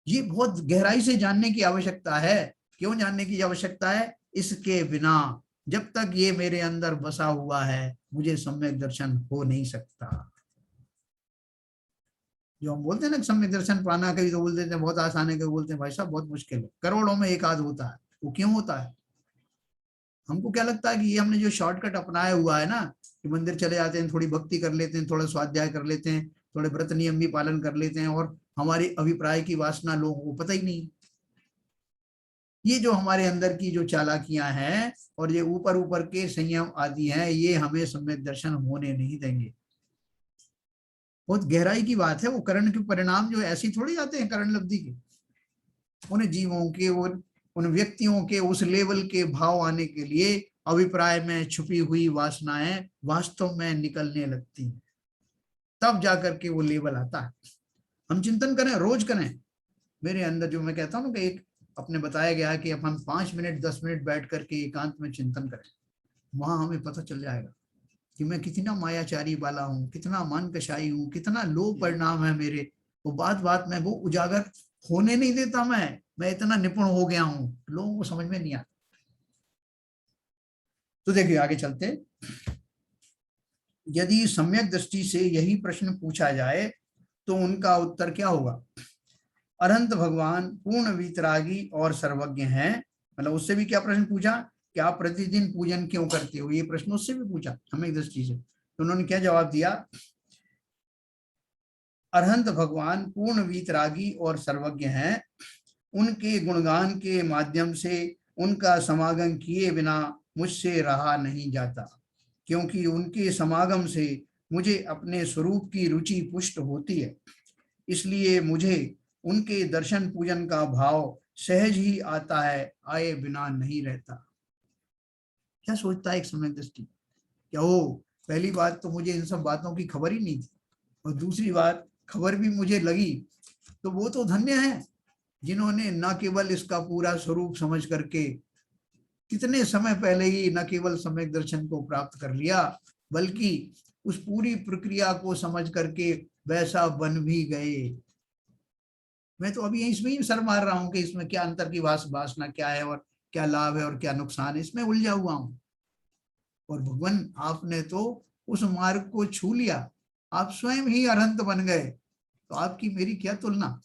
ये बहुत गहराई से जानने की आवश्यकता है। क्यों जानने की आवश्यकता है? इसके बिना जब तक ये मेरे अंदर बसा हुआ है मुझे सम्यक दर्शन हो नहीं सकता। जो हम बोलते हैं ना सम्यक दर्शन पाना, कभी तो बोलते हैं बहुत आसान है, कभी बोलते हैं भाई साहब बहुत मुश्किल है, करोड़ों में एक आध होता है। वो क्यों होता है? हमको क्या लगता है कि ये हमने जो शॉर्टकट अपनाया हुआ है ना, कि मंदिर चले जाते हैं, थोड़ी भक्ति कर लेते हैं, थोड़ा स्वाध्याय कर लेते हैं, थोड़े व्रत नियम भी पालन कर लेते हैं और हमारी अभिप्राय की वासना लोगों को पता ही नहीं। ये जो हमारे अंदर की जो चालाकियां हैं और ये ऊपर ऊपर के संयम आदि हैं, ये हमें सम्यक दर्शन होने नहीं देंगे। बहुत गहराई की बात है। वो करण के परिणाम जो ऐसी थोड़ी आते हैं करण लब्धि के, उन जीवों के उन व्यक्तियों के उस लेवल के भाव आने के लिए अभिप्राय में छुपी हुई वासनाएं वास्तव में निकलने लगती हैं, तब जाकर के वो लेवल आता है। हम चिंतन करें, रोज करें। मेरे अंदर जो मैं कहता हूँ कि एक अपने बताया गया है कि अब हम 5 मिनट 10 मिनट बैठ करके एकांत में चिंतन करें, वहां हमें पता चल जाएगा कि मैं कितना मायाचारी वाला हूँ, कितना मन कशाई हूँ, कितना लो परिणाम है मेरे। वो बात बात में वो उजागर होने नहीं देता। मैं इतना निपुण हो गया हूँ, लोगों को समझ में नहीं आता। तो देखिए आगे चलते, यदि सम्यक दृष्टि से यही प्रश्न पूछा जाए तो उनका उत्तर क्या होगा? अनंत भगवान पूर्ण वीतरागी और सर्वज्ञ हैं। मतलब उससे भी क्या प्रश्न पूछा कि आप प्रतिदिन पूजन क्यों करते हो, ये प्रश्न उससे भी पूछा सम्यक दृष्टि से। तो उन्होंने क्या जवाब दिया? अरहंत भगवान पूर्ण वीतरागी और सर्वज्ञ हैं, उनके गुणगान के माध्यम से उनका समागम किए बिना मुझसे रहा नहीं जाता, क्योंकि उनके समागम से मुझे अपने स्वरूप की रुचि पुष्ट होती है। इसलिए मुझे उनके दर्शन पूजन का भाव सहज ही आता है, आए बिना नहीं रहता। क्या सोचता है एक समय दृष्टि? क्या हो, पहली बात तो मुझे इन सब बातों की खबर ही नहीं थी, और दूसरी बात खबर भी मुझे लगी तो वो तो धन्य है जिन्होंने न केवल इसका पूरा स्वरूप समझ करके कितने समय पहले ही न केवल सम्यक दर्शन को प्राप्त कर लिया, बल्कि उस पूरी प्रक्रिया को समझ करके वैसा बन भी गए। मैं तो अभी इसमें ही सर मार रहा हूं कि इसमें क्या अंतर की वासना क्या है और क्या लाभ है और क्या नुकसान है, इसमें उलझा हुआ हूं। और भगवान आपने तो उस मार्ग को छू लिया, आप स्वयं ही अनंत बन गए, तो आपकी मेरी क्या तुलना।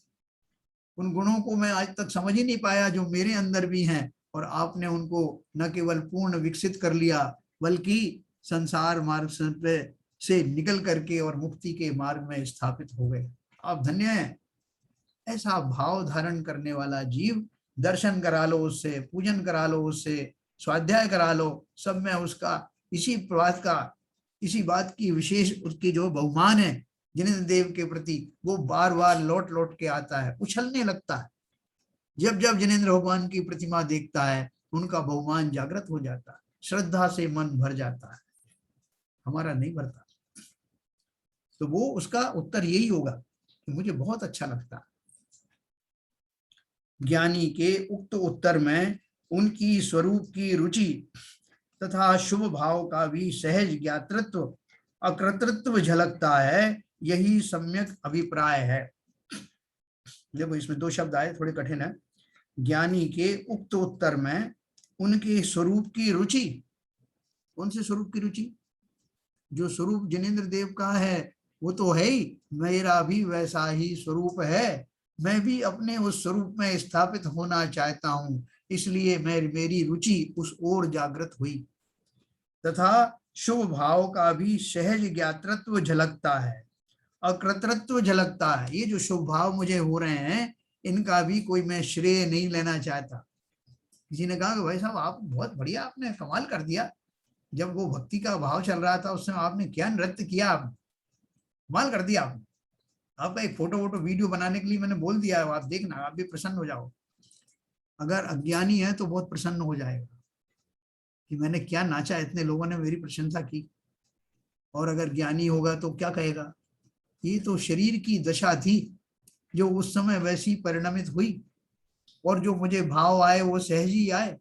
उन गुणों को मैं आज तक समझ ही नहीं पाया जो मेरे अंदर भी हैं, और आपने उनको न केवल पूर्ण विकसित कर लिया बल्कि संसार मार्ग से निकल करके और मुक्ति के मार्ग में स्थापित हो गए। आप धन्य हैं। ऐसा भाव धारण करने वाला जीव, दर्शन करा लो उससे, पूजन करा लो उससे, स्वाध्याय करा लो, सब में उसका इसी बात की विशेष उसकी जो बहुमान है जिनेन्द्र देव के प्रति, वो बार बार लौट लौट के आता है, उछलने लगता है। जब जब जिनेन्द्र भगवान की प्रतिमा देखता है उनका बहुमान जागृत हो जाता है, श्रद्धा से मन भर जाता है, हमारा नहीं भरता। तो वो उसका उत्तर यही होगा कि मुझे बहुत अच्छा लगता है। ज्ञानी के उक्त उत्तर में उनकी स्वरूप की रुचि तथा शुभ भाव का भी सहज ज्ञातृत्व अकृतृत्व झलकता है, यही सम्यक अभिप्राय है। देखो इसमें 2 शब्द आए, थोड़े कठिन है। ज्ञानी के उक्त उत्तर में उनके स्वरूप की रुचि, कौन से स्वरूप की रुचि? जो स्वरूप जिनेन्द्र देव का है वो तो है ही, मेरा भी वैसा ही स्वरूप है, मैं भी अपने उस स्वरूप में स्थापित होना चाहता हूँ, इसलिए मेरी रुचि उस ओर जागृत हुई। तथा शुभ भाव का भी सहज ज्ञातृत्व झलकता है, अकृतृत्व झलकता है। ये जो शुभ भाव मुझे हो रहे हैं इनका भी कोई मैं श्रेय नहीं लेना चाहता। किसी ने कहा कि भाई साहब आप बहुत बढ़िया, आपने कमाल कर दिया, जब वो भक्ति का भाव चल रहा था उस समय आपने क्या नृत्य किया, आपने कमाल कर दिया। आपने आपका एक फोटो वीडियो बनाने के लिए मैंने बोल दिया है, आप देखना, आप भी प्रसन्न हो जाओ। अगर अज्ञानी है तो बहुत प्रसन्न हो जाएगा कि मैंने क्या नाचा, इतने लोगों ने मेरी प्रशंसा की। और अगर ज्ञानी होगा तो क्या कहेगा, ये तो शरीर की दशा थी जो उस समय वैसी परिणमित हुई, और जो मुझे भाव आए वो सहज ही आए,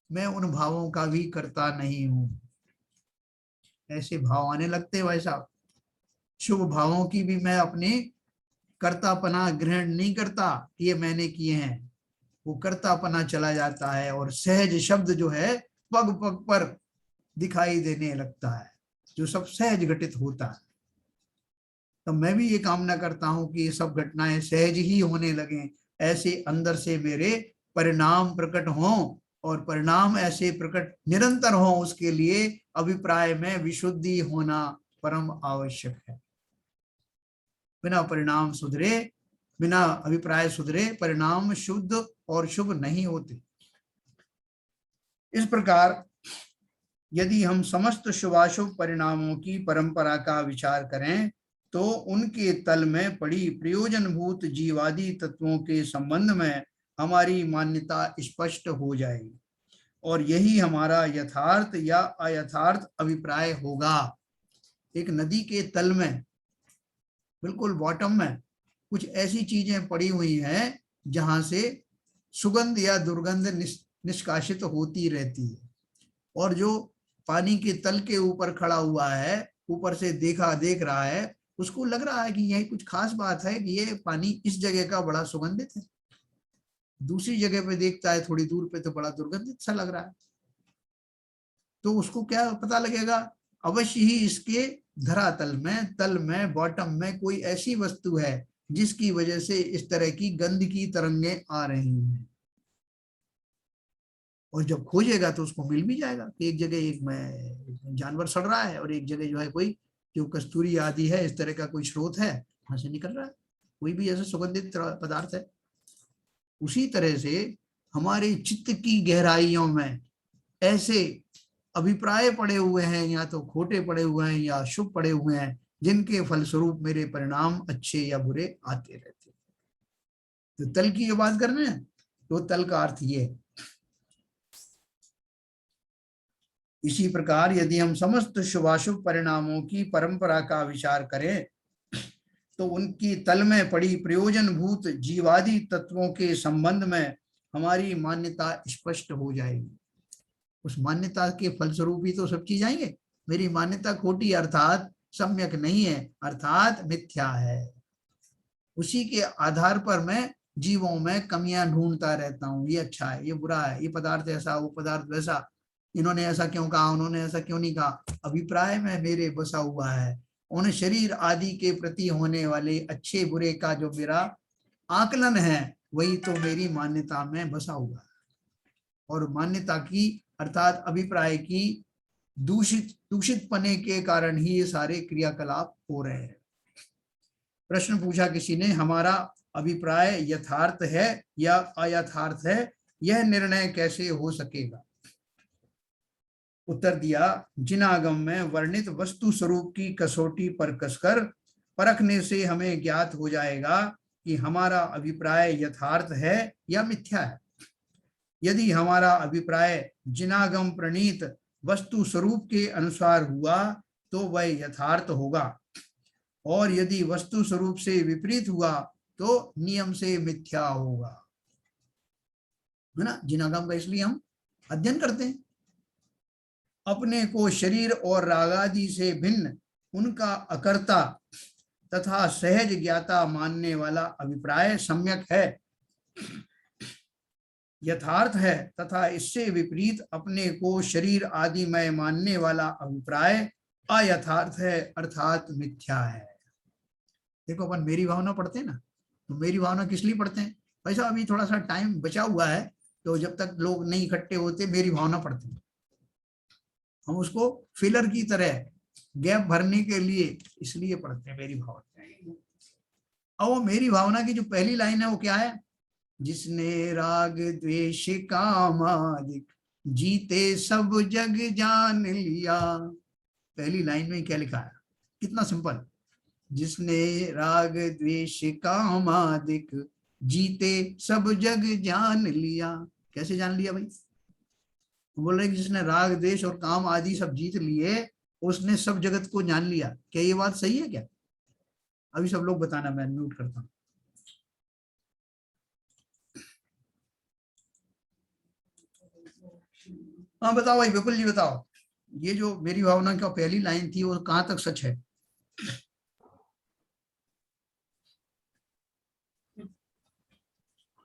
मैं उन भावों का भी करता नहीं हूं। ऐसे भाव आने लगते भाई साहब। शुभ भावों की भी मैं अपने कर्तापना ग्रहण नहीं करता, ये मैंने किए हैं, वो कर्तापना चला जाता है और सहज शब्द जो है पग पग पर दिखाई देने लगता है, जो सब सहज घटित होता है। तो मैं भी ये कामना करता हूं कि ये सब घटनाएं सहज ही होने लगे, ऐसे अंदर से मेरे परिणाम प्रकट हों, और परिणाम ऐसे प्रकट निरंतर हों, उसके लिए अभिप्राय में विशुद्धि होना परम आवश्यक है। बिना परिणाम सुधरे, बिना अभिप्राय सुधरे परिणाम शुद्ध और शुभ नहीं होते। इस प्रकार यदि हम समस्त शुभाशुभ परिणामों की परंपरा का विचार करें तो उनके तल में पड़ी प्रयोजनभूत जीवादि तत्वों के संबंध में हमारी मान्यता स्पष्ट हो जाएगी और यही हमारा यथार्थ या अयथार्थ अभिप्राय होगा। एक नदी के तल में बिल्कुल बॉटम में कुछ ऐसी चीजें पड़ी हुई हैं जहां से सुगंध या दुर्गंध निष्कासित होती रहती है, और जो पानी के तल के ऊपर खड़ा हुआ है, ऊपर से देख रहा है, उसको लग रहा है कि यह कुछ खास बात है कि ये पानी इस जगह का बड़ा सुगंधित है। दूसरी जगह पे देखता है थोड़ी दूर पे तो बड़ा दुर्गंधित सा लग रहा है। तो उसको क्या पता लगेगा? अवश्य ही इसके धरातल में, तल में, बॉटम में कोई ऐसी वस्तु है जिसकी वजह से इस तरह की गंध की तरंगें आ रही हैं। और जब खोजेगा तो उसको मिल भी जाएगा कि एक जगह एक में जानवर सड़ रहा है और एक जगह जो है कोई जो कस्तूरी आदि है, इस तरह का कोई स्रोत है, वहां से निकल रहा है, कोई भी ऐसा सुगंधित पदार्थ है। उसी तरह से हमारे चित्त की गहराइयों में ऐसे अभिप्राय पड़े हुए हैं, या तो खोटे पड़े हुए हैं या शुभ पड़े हुए हैं, जिनके फलस्वरूप मेरे परिणाम अच्छे या बुरे आते रहते हैं। तो तल की जो बात कर रहे हैं, तो तल का अर्थ ये है। इसी प्रकार यदि हम समस्त शुभाशुभ परिणामों की परंपरा का विचार करें तो उनकी तल में पड़ी प्रयोजनभूत जीवादि तत्वों के संबंध में हमारी मान्यता स्पष्ट हो जाएगी। उस मान्यता के फलस्वरूप ही तो सब चीज आएंगे। मेरी मान्यता खोटी अर्थात सम्यक नहीं है, अर्थात मिथ्या है। उसी के आधार पर मैं जीवों में कमियां ढूंढता रहता हूँ, ये अच्छा है, ये बुरा है, ये पदार्थ ऐसा, वो पदार्थ वैसा, इन्होंने ऐसा क्यों कहा, उन्होंने ऐसा क्यों नहीं कहा। अभिप्राय में मेरे बसा हुआ है। उन शरीर आदि के प्रति होने वाले अच्छे बुरे का जो मेरा आकलन है, वही तो मेरी मान्यता में बसा हुआ है। और मान्यता की अर्थात अभिप्राय की दूषित पने के कारण ही ये सारे क्रियाकलाप हो रहे हैं। प्रश्न पूछा किसी ने, हमारा अभिप्राय यथार्थ है या अयथार्थ है, यह निर्णय कैसे हो सकेगा? उत्तर दिया, जिनागम में वर्णित वस्तु स्वरूप की कसौटी पर कसकर परखने से हमें ज्ञात हो जाएगा कि हमारा अभिप्राय यथार्थ है या मिथ्या है। यदि हमारा अभिप्राय जिनागम प्रणीत वस्तु स्वरूप के अनुसार हुआ तो वह यथार्थ होगा, और यदि वस्तु स्वरूप से विपरीत हुआ तो नियम से मिथ्या होगा, है ना। जिनागम का इसलिए हम अध्ययन करते हैं। अपने को शरीर और रागादि से भिन्न उनका अकर्ता तथा सहज ज्ञाता मानने वाला अभिप्राय सम्यक है, यथार्थ है, तथा इससे विपरीत अपने को शरीर आदि में मानने वाला अभिप्राय अयथार्थ है, अर्थात मिथ्या है। देखो, अपन मेरी भावना पढ़ते हैं ना, तो मेरी भावना किस लिए पढ़ते हैं? वैसा अभी थोड़ा सा टाइम बचा हुआ है, तो जब तक लोग नहीं इकट्ठे होते मेरी भावना पढ़ते हैं। हम उसको फिलर की तरह गैप भरने के लिए इसलिए पढ़ते हैं मेरी भावना। और वो मेरी भावना की जो पहली लाइन है वो क्या है? जिसने राग द्वेष काम आदि जीते सब जग जान लिया। पहली लाइन में क्या लिखा है? कितना सिंपल। जिसने राग द्वेष काम आदि जीते सब जग जान लिया। कैसे जान लिया भाई? बोल रहे जिसने राग द्वेष और काम आदि सब जीत लिए, उसने सब जगत को जान लिया। क्या ये बात सही है क्या? अभी सब लोग बताना, मैं म्यूट करता हूं। हाँ बताओ भाई, विपुल जी बताओ, ये जो मेरी भावना का पहली लाइन थी वो कहाँ तक सच है?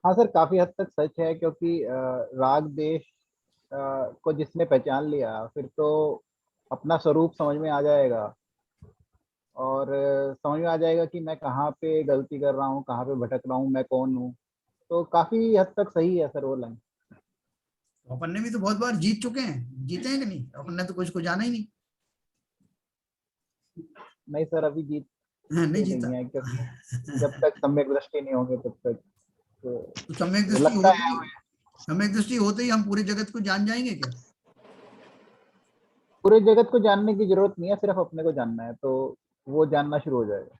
हाँ सर, काफी हद तक सच है, क्योंकि राग देश को जिसने पहचान लिया, फिर तो अपना स्वरूप समझ में आ जाएगा, और समझ में आ जाएगा कि मैं कहाँ पे गलती कर रहा हूँ, कहाँ पे भटक रहा हूँ, मैं कौन हूँ। तो काफी हद तक सही है सर वो लाइन। तो अपन ने भी तो बहुत बार जीत चुके हैं, जीते हैं कि नहीं? अपन ने तो कुछ को जाना ही नहीं। नहीं सर, अभी नहीं जीतते जीता। नहीं है, क्योंकि जब तक सम्यक दृष्टि नहीं होगी तब तक तो सम्यक तो दृष्टि लगता होगी, है हमें। सम्यक दृष्टि होते ही हम पूरे जगत को जान जाएंगे क्या? पूरे जगत को जानने की जरूरत नहीं है, सिर्फ अपने को जानना है तो वो जानना शुरू हो जाएगा।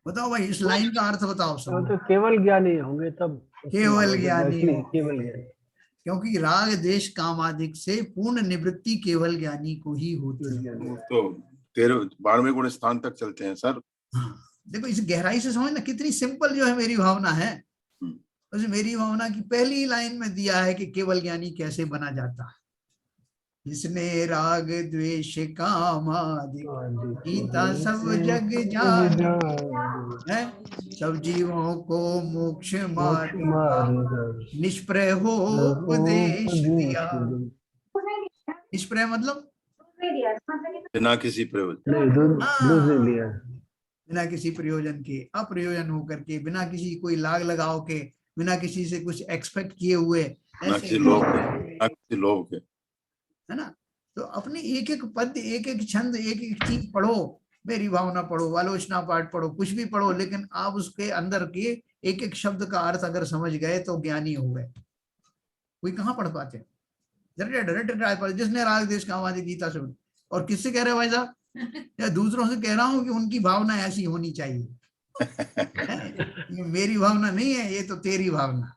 बताओ भाई, इस लाइन का अर्थ बताओ सब। तो केवल ज्ञानी होंगे तब उसको केवल मालूम है, ज्ञानी इसलिए होंगे। केवल ज्ञानी। क्योंकि राग देश कामादिक से पूर्ण निवृत्ति केवल ज्ञानी को ही होती है। वो तो 12वें गुण स्थान तक चलते हैं सर। हाँ, देखो इस गहराई से समझना कितनी सिंपल जो है मेरी भावना है। तो मेरी भावना की पहली लाइन में दिया है कि केवल ज्ञानी कैसे बना जाता है। जिसने राग द्वेष काम आदि गीता सब जग जान है, सब जीवों को मोक्ष मार्ग निष्प्रय हो उपदेश दिया। निष्प्रय मतलब बिना किसी प्रयोजन। नहीं, दूध नहीं लिया। बिना किसी प्रयोजन के, अप्रयोजन होकर के, बिना किसी कोई लाग लगाव के, बिना किसी से कुछ एक्सपेक्ट किए हुए, ना किसी लोभ के, है ना। तो अपने एक एक पद, एक एक छंद, एक एक चीज पढ़ो, मेरी भावना पढ़ो, आलोचना पाठ पढ़ो, कुछ भी पढ़ो, लेकिन आप उसके अंदर के एक एक शब्द का अर्थ अगर समझ गए तो ज्ञानी हो गए। कोई कहाँ पढ़ पाते हैं? जिसने राग देश काम आदि गीता से, और किससे कह रहे हो भाई साहब? या दूसरों से कह रहा हूँ कि उनकी भावना ऐसी होनी चाहिए। ये मेरी भावना नहीं है, ये तो तेरी भावना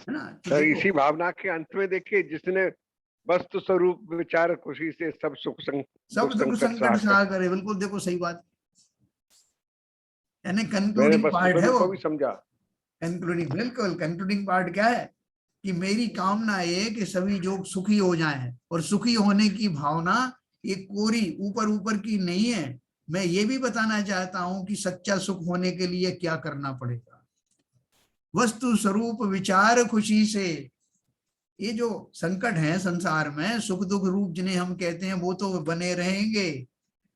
है ना। तो सर इसी भावना के अंत में देखिए, जिसने वस्तु स्वरूप विचार खुशी से सब सुख संकट सहा करे। बिल्कुल, देखो सही बात, यानी मैंने कंक्लूडिंग पार्ट है वो। को भी समझा। कंक्लूडिंग, बिल्कुल कंक्लूडिंग पार्ट क्या है कि मेरी कामना ये कि सभी लोग सुखी हो जाएं, और सुखी होने की भावना ये कोरी ऊपर ऊपर की नहीं है। मैं ये भी बताना चाहता हूं कि सच्चा सुख होने के लिए क्या करना पड़ेगा। वस्तु स्वरूप विचार खुशी से। ये जो संकट है संसार में, सुख दुख रूप जिन्हें हम कहते हैं, वो तो बने रहेंगे,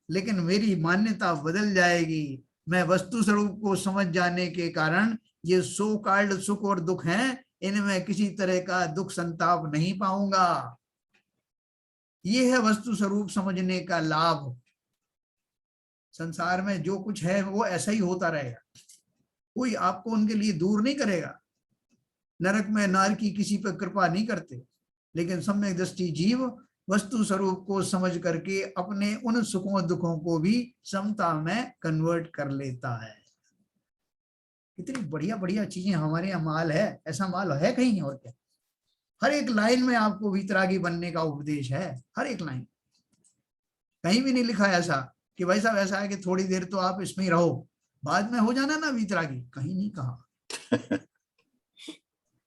लेकिन मेरी मान्यता बदल जाएगी। मैं वस्तु स्वरूप को समझ जाने के कारण ये सो कॉल्ड सुख और दुख हैं, इनमें किसी तरह का दुख संताप नहीं पाऊंगा। ये है वस्तु स्वरूप समझने का लाभ। संसार में जो कुछ है वो ऐसा ही होता रहेगा, कोई आपको उनके लिए दूर नहीं करेगा। नरक में नार की किसी पर कृपा नहीं करते, लेकिन सम्यक दृष्टि जीव वस्तु स्वरूप को समझ करके अपने उन सुखों दुखों को भी समता में कन्वर्ट कर लेता है। इतनी बढ़िया बढ़िया चीजें हमारे यहाँ माल है, ऐसा माल है कहीं और क्या? हर एक लाइन में आपको वीतरागी बनने का उपदेश है, हर एक लाइन। कहीं भी नहीं लिखा है ऐसा कि भाई साहब ऐसा है कि थोड़ी देर तो आप इसमें ही रहो, बाद में हो जाना ना वीतरागी, कहीं नहीं कहा।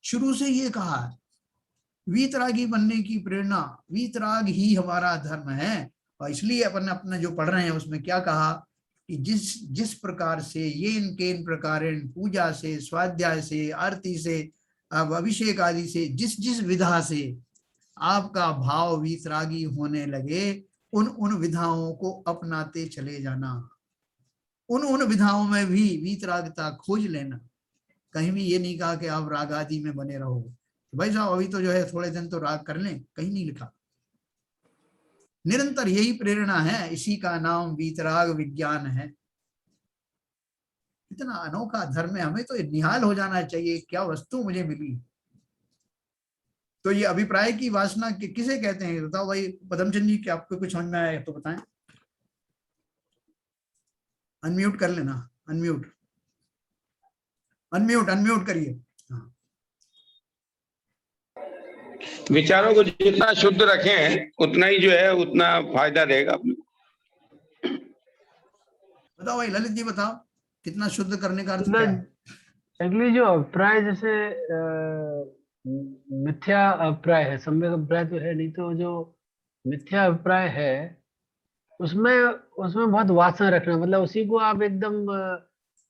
शुरू से ये कहा है वीतरागी बनने की प्रेरणा, वीतराग ही हमारा धर्म है। और इसलिए अपन अपना जो पढ़ रहे हैं उसमें क्या कहा कि जिस प्रकार से ये इनके इन प्रकार पूजा से, स्वाध्याय से, आरती से, अभिषेक आदि से, जिस जिस विधा से आपका भाव वीतरागी होने लगे, उन विधाओं को अपनाते चले जाना। उन विधाओं में भी वीतरागता खोज लेना। कहीं भी ये नहीं कहा कि आप राग आदि में बने रहो, भाई साहब अभी तो जो है थोड़े दिन तो राग कर लें, कहीं नहीं लिखा। निरंतर यही प्रेरणा है, इसी का नाम वीतराग विज्ञान है। इतना अनोखा धर्म है, हमें तो निहाल हो जाना चाहिए, क्या वस्तु मुझे मिली। तो ये अभिप्राय की वासना किसे कहते हैं बताओ भाई पदमचंद जी, क्या आपको कुछ समझ में आया तो बताएं। अनम्यूट कर लेना, अनम्यूट करिए। विचारों को जितना शुद्ध रखें उतना ही जो है उतना फायदा रहेगा। बताओ भाई ललित जी, बताओ कितना शुद्ध करने का अर्थ क्या है? अगली जो अभिप्राय, जैसे मिथ्या अभिप्राय है, सम्यक अभिप्राय तो है नहीं, तो जो मिथ्या अभिप्राय है उसमें बहुत वासना रखना, मतलब उसी को आप एकदम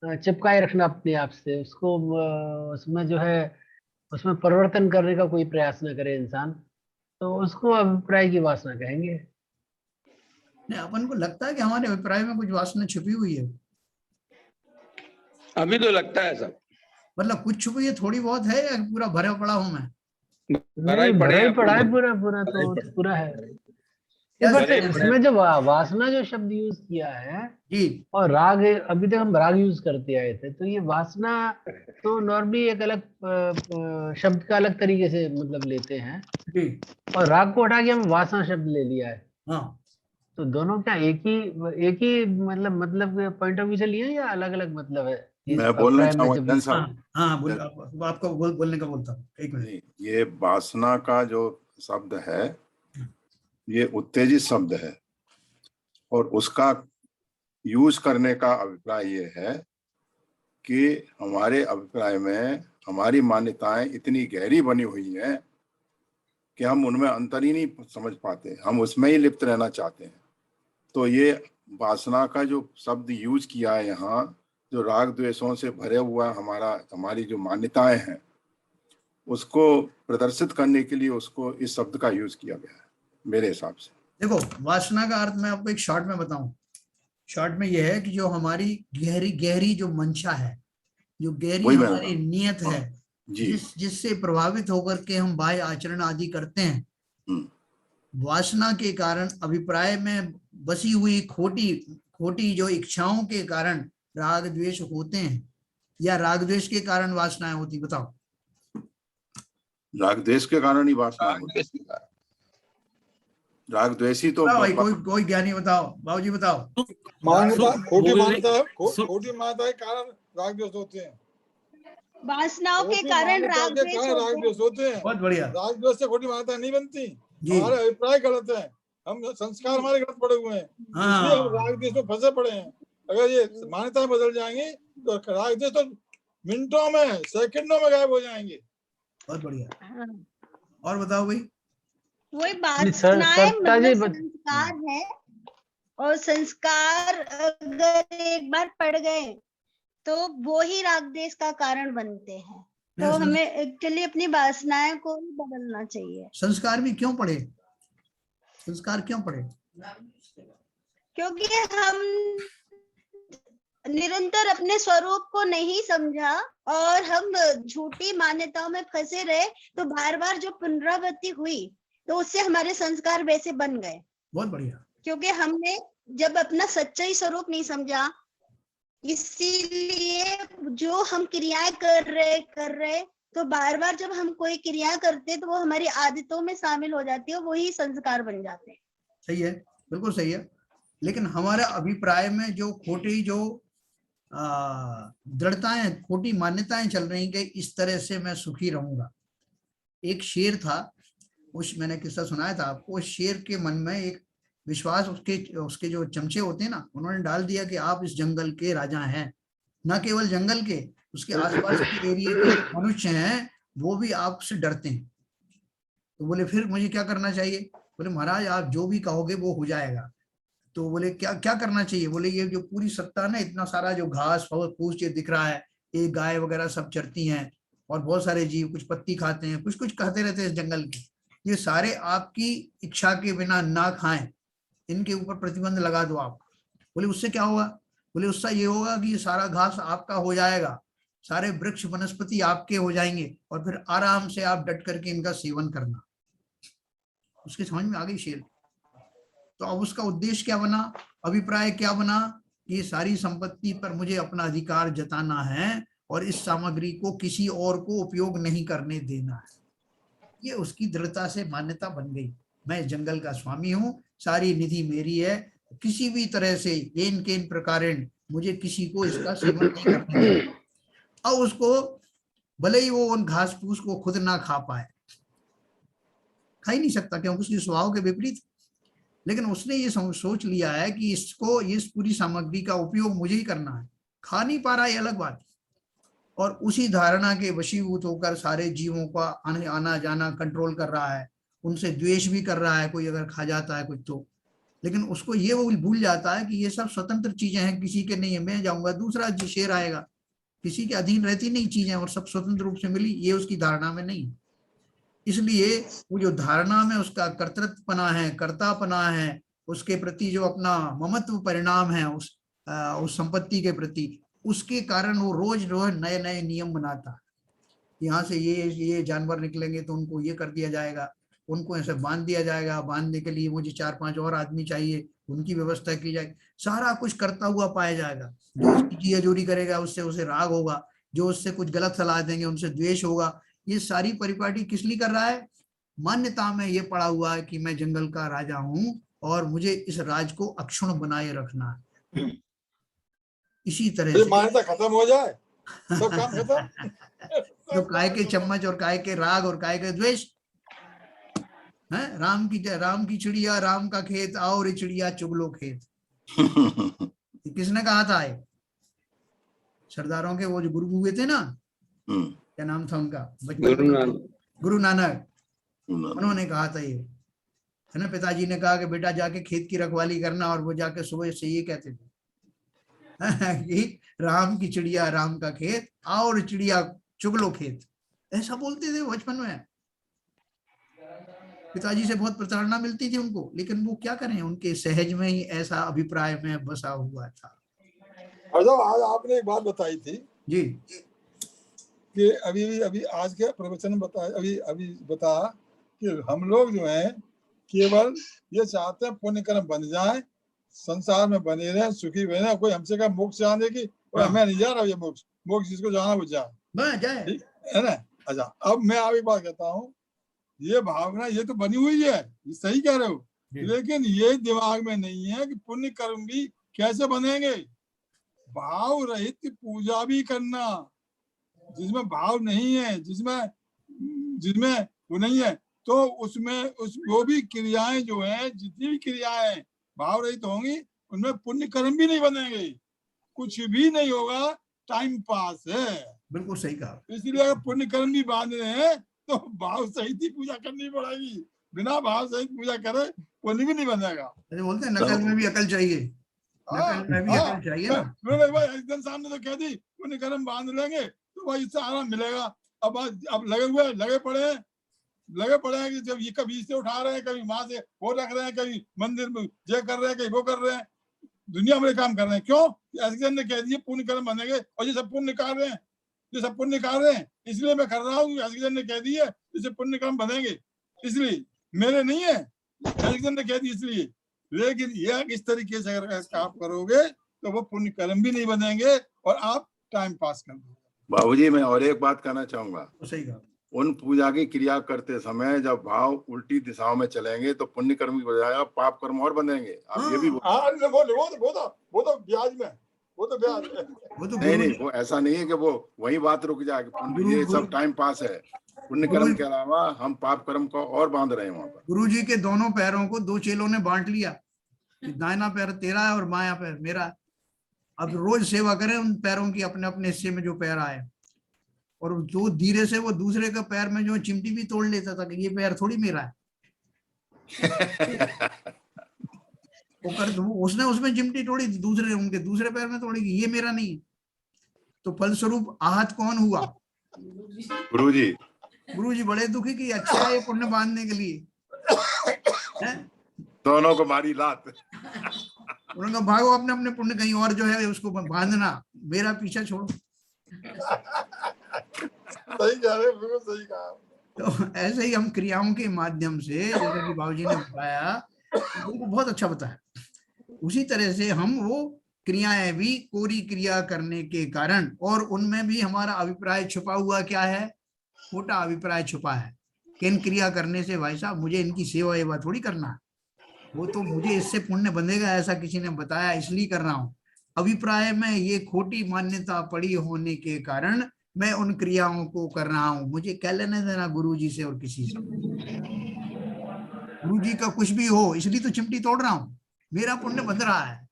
चिपकाए रखना अपने आप से, उसको उसमें जो है उसमें परिवर्तन करने का कोई प्रयास न करे इंसान, तो उसको अभिप्राय की वासना कहेंगे। नहीं, अपन को लगता है कि हमारे अभिप्राय में कुछ वासना छुपी हुई है। अभी तो लगता है सब, मतलब कुछ छुपी है, थोड़ी बहुत है, या पूरा भरा पड़ा हूं मैं? भरा ही पड़ा है, पूरा तो पूरा है। बट इसमें जो वासना जो शब्द यूज किया है जी और राग, अभी तक हम राग यूज करते आए थे, तो ये वासना तो नॉर्मली एक अलग शब्द का अलग तरीके से मतलब लेते हैं, जी और राग को हटा के हम वासना शब्द ले लिया है। हाँ। तो दोनों क्या एक ही मतलब पॉइंट ऑफ व्यू से लिए हैं या अलग अलग मतलब है इस मैं बोलना अभिप्राय में चाहूंगा जब जैन हाँ साहब, हाँ बोल, आपको बोलने का बोलता हूँ, एक मिनट। नहीं, ये वासना का जो शब्द है ये उत्तेजित शब्द है, और उसका यूज करने का अभिप्राय ये है कि हमारे अभिप्राय में हमारी मान्यताएं इतनी गहरी बनी हुई हैं कि हम उनमें अंतर ही नहीं समझ पाते, हम उसमें ही लिप्त रहना चाहते हैं। तो ये वासना का जो शब्द यूज किया है यहाँ, जो राग द्वेषों से भरे हुआ हमारी जो मान्यताएं हैं उसको प्रदर्शित करने के लिए उसको इस शब्द का यूज किया गया है मेरे हिसाब से। देखो, वासना का अर्थ मैं आपको एक शॉर्ट में बताऊं। शॉर्ट में यह है कि जो हमारी गहरी गहरी जो मंशा है, जो गहरी वही मैंने हमारी नियत है, जी जिससे प्रभावित होकर के हम बाह्य आचरण आदि करते हैं, वासना के कारण अभिप्राय में बसी हुई खोटी जो इच्छाओं के कारण राग द्वेष होते हैं, या राग द्वेष के कारण वासनाएं होती, बताओ। राग द्वेष के कारण ही वासना होती है। राग द्वेषी तो भाई कोई ज्ञानी बताओ, बाबूजी बताओ। खोटी मान्यता के कारण राग द्वेष होते हैं। वासनाओं के कारण राग द्वेष होते हैं। बहुत बढ़िया। राग द्वेष से खोटी मान्यता नहीं बनती, जी हमारे अभिप्राय गलत है, हम संस्कार हमारे गलत पड़े हुए हैं, इसलिए हम राग द्वेष में फंसे पड़े हैं। अगर ये मान्यताएं बदल जाएंगी तो राग द्वेष तो मिनटों में सेकंडों में गायब हो जाएंगे। बहुत बढ़िया। और बताओ भाई। वही वासनाएं मतलब संस्कार है, और संस्कार अगर एक बार पड़ गए तो वो ही राग द्वेष का कारण बनते हैं। तो हमें एक्चुअली अपनी वासनाएं को ही बदलना चाहिए। संस्कार भी क्यों पड़े? संस्कार क्यों पड़े? क्योंकि हम निरंतर अपने स्वरूप को नहीं समझा और हम झूठी मान्यताओं में फंसे रहे, तो बार बार जो पुनरावृत्ति हुई तो उससे हमारे संस्कार वैसे बन गए। बहुत बढ़िया। क्योंकि हमने जब अपना सच्चाई स्वरूप नहीं समझा, इसीलिए जो हम क्रियाएं कर रहे तो बार बार जब हम कोई क्रिया करते तो वो हमारी आदतों में शामिल हो जाती है, वही संस्कार बन जाते हैं। सही है, बिल्कुल सही है। लेकिन हमारा अभिप्राय में जो खोटी जो दृढ़ताएं, खोटी मान्यताएं चल रही कि इस तरह से मैं सुखी रहूंगा। एक शेर था, मैंने किस्सा सुनाया था आपको। शेर के मन में एक विश्वास, उसके जो चमचे होते हैं ना, उन्होंने डाल दिया कि आप इस जंगल के राजा हैं। न केवल जंगल के, उसके आसपास के एरिया के मनुष्य हैं, वो भी आपसे डरते हैं। तो बोले फिर मुझे क्या करना चाहिए? बोले महाराज आप जो भी कहोगे वो हो जाएगा। तो बोले क्या क्या करना चाहिए? बोले ये जो पूरी सत्ता ना, इतना सारा जो घास फूस ये दिख रहा है, एक गाय वगैरह सब चरती हैं, और बहुत सारे जीव कुछ पत्ती खाते हैं, कुछ कुछ कहते रहते हैं इस जंगल के, ये सारे आपकी इच्छा के बिना ना खाएं, इनके ऊपर प्रतिबंध लगा दो आप। बोले उससे क्या होगा? बोले उससे ये होगा कि ये सारा घास आपका हो जाएगा, सारे वृक्ष वनस्पति आपके हो जाएंगे, और फिर आराम से आप डट करके इनका सेवन करना। उसके समझ में आ गई शेर। तो अब उसका उद्देश्य क्या बना, अभिप्राय क्या बना? ये सारी संपत्ति पर मुझे अपना अधिकार जताना है और इस सामग्री को किसी और को उपयोग नहीं करने देना है। ये उसकी दृढ़ता से मान्यता बन गई, मैं जंगल का स्वामी हूँ, सारी निधि मेरी है, किसी भी तरह से येन केन प्रकारेण मुझे किसी को इसका सेवन नहीं करने देना। अब उसको भले ही वो उन घास फूस को खुद ना खा पाए, खा ही नहीं सकता क्योंकि उसके स्वभाव के विपरीत, लेकिन उसने ये सोच लिया है कि इसको, इस पूरी सामग्री का उपयोग मुझे ही करना है। खा नहीं पा रहा है, अलग बात, और उसी धारणा के वशीभूत होकर सारे जीवों का आना जाना कंट्रोल कर रहा है, उनसे द्वेष भी कर रहा है, कोई अगर खा जाता है कुछ तो। लेकिन उसको ये वो भूल जाता है कि ये सब स्वतंत्र चीजें हैं, किसी के नहीं है, मैं जाऊंगा दूसरा शेर आएगा, किसी के अधीन रहती नहीं चीजें और सब स्वतंत्र रूप से मिली, ये उसकी धारणा में नहीं। इसलिए वो जो धारणा में उसका कर्तृत्वपना है, कर्तापना है, उसके प्रति जो अपना ममत्व परिणाम है उस संपत्ति के प्रति, उसके कारण वो रोज रोज नए नए नियम बनाता। यहाँ से ये जानवर निकलेंगे तो उनको ये कर दिया जाएगा, उनको ऐसे बांध दिया जाएगा, बांधने के लिए मुझे 4-5 और आदमी चाहिए, उनकी व्यवस्था की जाएगी, सारा कुछ करता हुआ पाया जाएगा। जो उसकी जियाजोरी करेगा उससे उसे राग होगा, जो उससे कुछ गलत सलाह देंगे उनसे द्वेष होगा। ये सारी परिपाटी किस लिए कर रहा है? मान्यता में ये पड़ा हुआ है कि मैं जंगल का राजा हूं और मुझे इस राज को अक्षुण्ण बनाए रखना है। इसी तरह से मान्यता खत्म हो जाए, सब काम खत्म। तो काय के चम्मच और काय के राग और काय के द्वेष है। राम की चिड़िया, राम का खेत, आओ रे चिड़िया चुग लो खेत। किसने कहा था? सरदारों के वो जो गुरु हुए थे ना, क्या नाम था उनका बचपन? गुरु नानक। उन्होंने कहा था ये, है ना। पिताजी ने कहा कि बेटा जाके खेत की रखवाली करना, और वो जाके सुबह से ये कहते थे कि राम की चिड़िया, राम का खेत, आओ रे चिड़िया चुग लो खेत। ऐसा बोलते थे बचपन में। पिताजी से बहुत प्रताड़ना मिलती थी उनको, लेकिन वो क्या करें, उनके सहज में ही ऐसा अभिप्राय में बसा हुआ था। और आज आपने एक बात बताई थी जी कि अभी आज के प्रवचन बताया, अभी बता कि हम लोग जो हैं केवल ये चाहते हैं पुण्य कर्म बन जाए, संसार में बने रहे, सुखी बने। कोई हमसे का मोक्ष जाने की, मैं नहीं जा रहा ये मोक्ष जिसको जाना वो जाए, है ना। अच्छा, अब मैं आप एक बात कहता हूँ, ये भावना ये तो बनी हुई है, ये सही कह रहे हो, लेकिन ये दिमाग में नहीं है कि पुण्य कर्म भी कैसे बनेंगे। भाव रहित पूजा भी करना, जिसमें भाव नहीं है, जिसमें वो नहीं है, तो उसमें वो भी क्रियाएं जो है, जितनी भी क्रियाएं भाव रहित होंगी, उनमें पुण्य कर्म भी नहीं बनेंगे, कुछ भी नहीं होगा, टाइम पास है। बिल्कुल सही कहा। इसलिए अगर पुण्य कर्म भी बांध रहे हैं तो भाव सहित ही पूजा करनी पड़ेगी। बिना भाव सहित पूजा करे पुण्य भी नहीं बनेगा। बोलते हैं नकल में भी अकल चाहिए, नकल में भी अकल चाहिए ना। भाई एकदम सामने तो कह दी पुण्य कर्म बांध लेंगे तो भाई इससे आराम मिलेगा। अब लगे पड़े हैं कि जब ये कभी इससे उठा रहे हैं, कभी वहां से वो रख रहे हैं, कभी मंदिर में ये कर रहे हैं, कभी वो कर रहे हैं, दुनिया में काम कर रहे हैं। क्यों? ऐसे ने कह दिए पुण्य कर्म बनेंगे, और ये सब पुण्य निकाल रहे हैं, ये सब पुण्य निकाल रहे हैं, इसलिए मैं कर रहा हूँ। ऐसे ने कह दिए इससे पुण्य कर्म बनेंगे, इसलिए मेरे नहीं है, ऐसे ने कह दी इसलिए। लेकिन यह इस तरीके से अगर काम करोगे तो वो पुण्य कर्म भी नहीं बनेंगे और आप टाइम पास कर दोगे। बाबूजी, मैं और एक बात कहना चाहूंगा। सही कहा। उन पूजा की क्रिया करते समय जब भाव उल्टी दिशाओं में चलेंगे तो पुण्य कर्म की बजाय पाप कर्म और बनेंगे। आप ये भी वो तो ब्याज में, वो तो नहीं, वो ऐसा नहीं है कि वो वही बात रुक जाएगी। ये सब टाइम पास है। पुण्य कर्म के अलावा हम पाप कर्म को और बांध रहे हैं वहां पर। गुरुजी के दोनों पैरों को दो चेलों ने बांट लिया, दाहिना पैर तेरा है और बायां पैर मेरा। अब रोज सेवा करें उन पैरों की, अपने अपने हिस्से में जो पैर आए। और जो धीरे से वो दूसरे का पैर में जो चिमटी भी तोड़ लेता था कि ये पैर थोड़ी मेरा है। उसने उसमें चिमटी तोड़ी, उनके दूसरे पैर में तोड़ी, ये मेरा नहीं है। तो फलस्वरूप आहत कौन हुआ? गुरुजी बड़े दुखी कि अच्छा है ये पुण्य बांधने के लिए दोनों को मारी लात। उन्होंने भागो अपने अपने पुण्य कहीं और जो है उसको बांधना, मेरा पीछा छोड़ो। सही कह रहे, बिल्कुल सही कहा। तो ऐसे ही हम क्रियाओं के माध्यम से, जैसा कि बाबूजी ने बताया, उनको बहुत अच्छा बताया, उसी तरह से हम वो क्रियाएं भी कोरी क्रिया करने के कारण, और उनमें भी हमारा अभिप्राय छुपा हुआ क्या है, खोटा अभिप्राय छुपा है कि इन क्रिया करने से भाई साहब मुझे इनकी सेवा एवा थोड़ी करना है, वो तो मुझे इससे पुण्य बनेगा ऐसा किसी ने बताया इसलिए कर रहा हूँ। अभिप्राय में ये खोटी मान्यता पड़ी होने के कारण मैं उन क्रियाओं को कर रहा हूँ। मुझे क्या लेने देना गुरुजी से और किसी से? गुरुजी का कुछ भी हो, इसलिए तो चिमटी तोड़ रहा हूँ, मेरा पुण्य बन रहा है।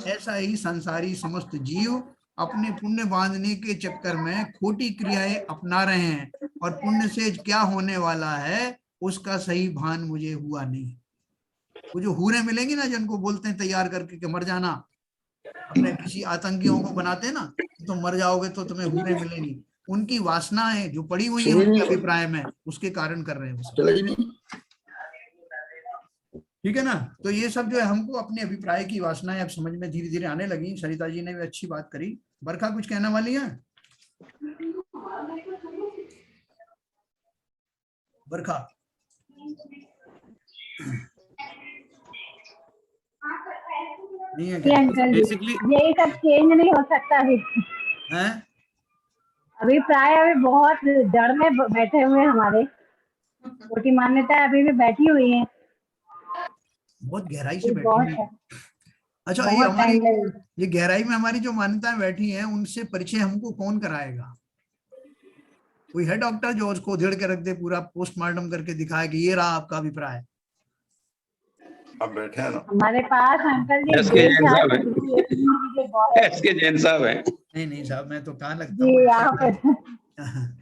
ऐसा ही संसारी समस्त जीव अपने पुण्य बांधने के चक्कर में खोटी क्रियाएं अपना रहे हैं, और पुण्य से क्या होने वाला है उसका सही भान मुझे हुआ नहीं। वो जो हूरें मिलेंगी ना, जिनको बोलते हैं तैयार करके कि मर जाना, अपने किसी आतंकियों को बनाते हैं ना, तो मर जाओगे तो तुम्हें हूरें मिलेंगी, उनकी वासनाएं जो पड़ी हुई है उनके अभिप्राय में, उसके कारण कर रहे हैं। ठीक है ना। तो ये सब जो है हमको अपने अभिप्राय की वासनाएं अब समझ में धीरे धीरे आने लगी। सरिता जी ने भी अच्छी बात करी। बरखा कुछ कहने वाली है? बरखा नहीं है बेसिकली यही सब चेंज नहीं हो सकता अभी हैं? अभी प्राय अभी बहुत जड़ में बैठे हुए हमारे छोटी मान्यता अभी भी बैठी हुई है, बहुत गहराई से बैठी बहुत हुई है। है। अच्छा, ये बहुत हमारी टाइम लगेगा। ये गहराई में हमारी जो मान्यताएं बैठी हैं उनसे परिचय हमको कौन कराएगा? कोई है डॉक्टर जो उसको उधेड़ के रख दे, पूरा पोस्टमार्टम करके दिखाए कि ये रहा आपका अभिप्राय? अब बैठे हैं ना हमारे पास अंकल जी एसके जैन साहब हैं। बहुत एसके जैन साहब हैं। नहीं साहब, मैं तो कहाँ लगता जी हूँ। आप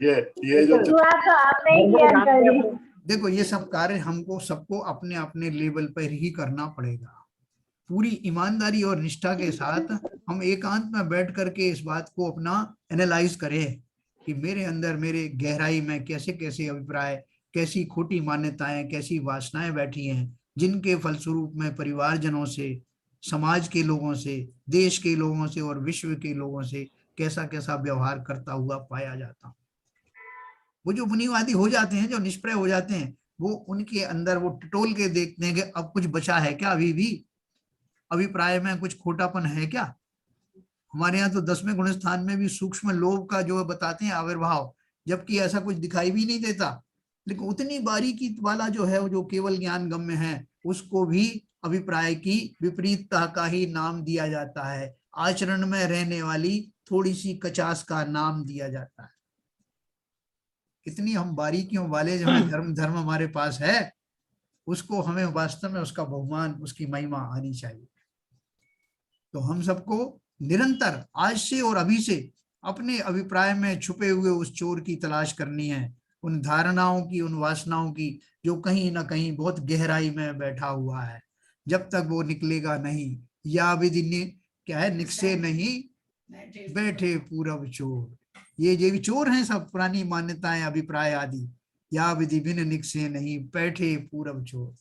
ये जो शुरुआत तो आपने ही किया अंकल जी। देखो, ये सब कार्य हमको सबको अपने अपने लेवल पर ही करना पड़ेगा। पूरी ईमानदारी और निष्ठा के साथ हम एकांत में बैठ करके इस बात को अपना एनालाइज करें कि मेरे अंदर, मेरे गहराई में कैसे कैसे अभिप्राय, कैसी खोटी मान्यताएं, कैसी वासनाएं बैठी हैं, जिनके फलस्वरूप में परिवारजनों से, समाज के लोगों से, देश के लोगों से और विश्व के लोगों से कैसा कैसा व्यवहार करता हुआ पाया जाता हूँ। वो जो बुनियादी हो जाते हैं, जो निष्प्रय हो जाते हैं, वो उनके अंदर वो टटोल के देखते हैं कि अब कुछ बचा है क्या, अभी भी अभिप्राय में कुछ खोटापन है क्या। हमारे यहाँ तो 10वें गुण स्थान में भी सूक्ष्म लोभ का जो बताते हैं आविर्भाव, जबकि ऐसा कुछ दिखाई भी नहीं देता, लेकिन उतनी बारीकी वाला जो है, वो जो केवल ज्ञान गम्य है, उसको भी अभिप्राय की विपरीतता का ही नाम दिया जाता है। आचरण में रहने वाली थोड़ी सी कचास का नाम दिया जाता है। कितनी हम बारीकियों वाले जो है धर्म हमारे पास है, उसको हमें वास्तव में उसका बहुमान, उसकी महिमा आनी चाहिए। तो हम सबको निरंतर आज से और अभी से अपने अभिप्राय में छुपे हुए उस चोर की तलाश करनी है, उन धारणाओं की, उन वासनाओं की, जो कहीं ना कहीं बहुत गहराई में बैठा हुआ है। जब तक वो निकलेगा नहीं, या विधि ने क्या है, निकसे नहीं बैठे पूरब चोर। ये भी चोर हैं सब, पुरानी मान्यताएं, अभिप्राय आदि। या विधि बिन निकसे नहीं बैठे पूरब चोर,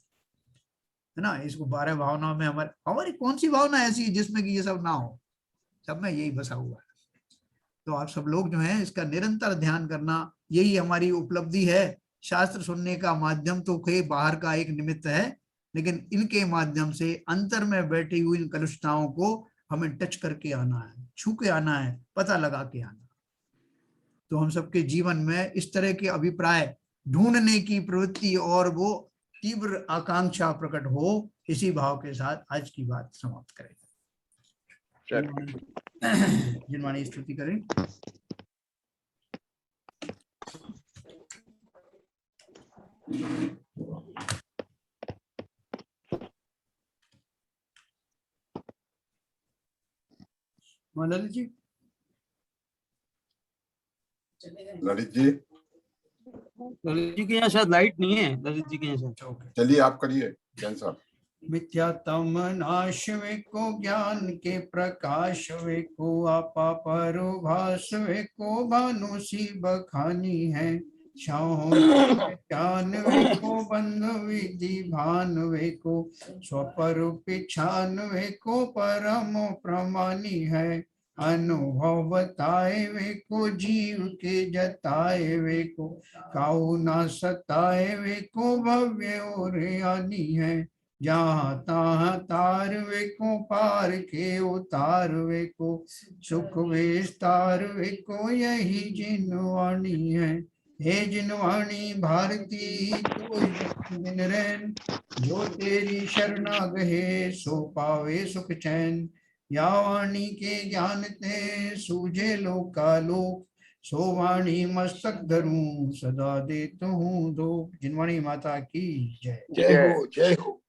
है ना। इसको 12 भावनाओं में हमारी कौन सी भावना ऐसी है जिसमें कि ये सब ना हो? सब में यही बसा हुआ है। तो आप सब लोग जो हैं, इसका निरंतर ध्यान करना, यही हमारी उपलब्धि है। शास्त्र सुनने का माध्यम तो कोई बाहर का एक निमित्त है, लेकिन इनके माध्यम से अंतर में बैठी हुई इन कलुषताओं को हमें टच करके आना है, छू के आना है, पता लगा के आना। तो हम सबके जीवन में इस तरह के अभिप्राय ढूंढने की प्रवृत्ति और वो तीव्र आकांक्षा प्रकट हो, इसी भाव के साथ आज की बात समाप्त करें। जिनवाणी स्तुति करें। ललित जी, ललित जी के यहाँ शायद लाइट नहीं है। ललित जी के यहाँ शायद। चलिए आप करिए जैन साहब। मिथ्यात्म नाश वे को ज्ञान के प्रकाश वे को आपा परोभास वे को भानु सी बखानी है। ज्ञान वे को बंध विधि भान वे को स्वपर पिछान वे को परम प्रमानी है। अनुभव बताए वे को जीव के जताए वे को काऊ ना सताए वे को भव्य और यानी है। जहाँ तहाँ तार वे को पार के उतार वे को सुख विस्तार वे को यही जिनवाणी है। हे जिनवाणी भारती तो दिन रैन, जो तेरी शरणा गहे सो पावे सुख चैन। या वाणी के ज्ञान ते सूझे लोका लोक, सो वाणी मस्तक धरूं सदा देता हूँ दो। जिनवाणी माता की जय। जय हो जय हो।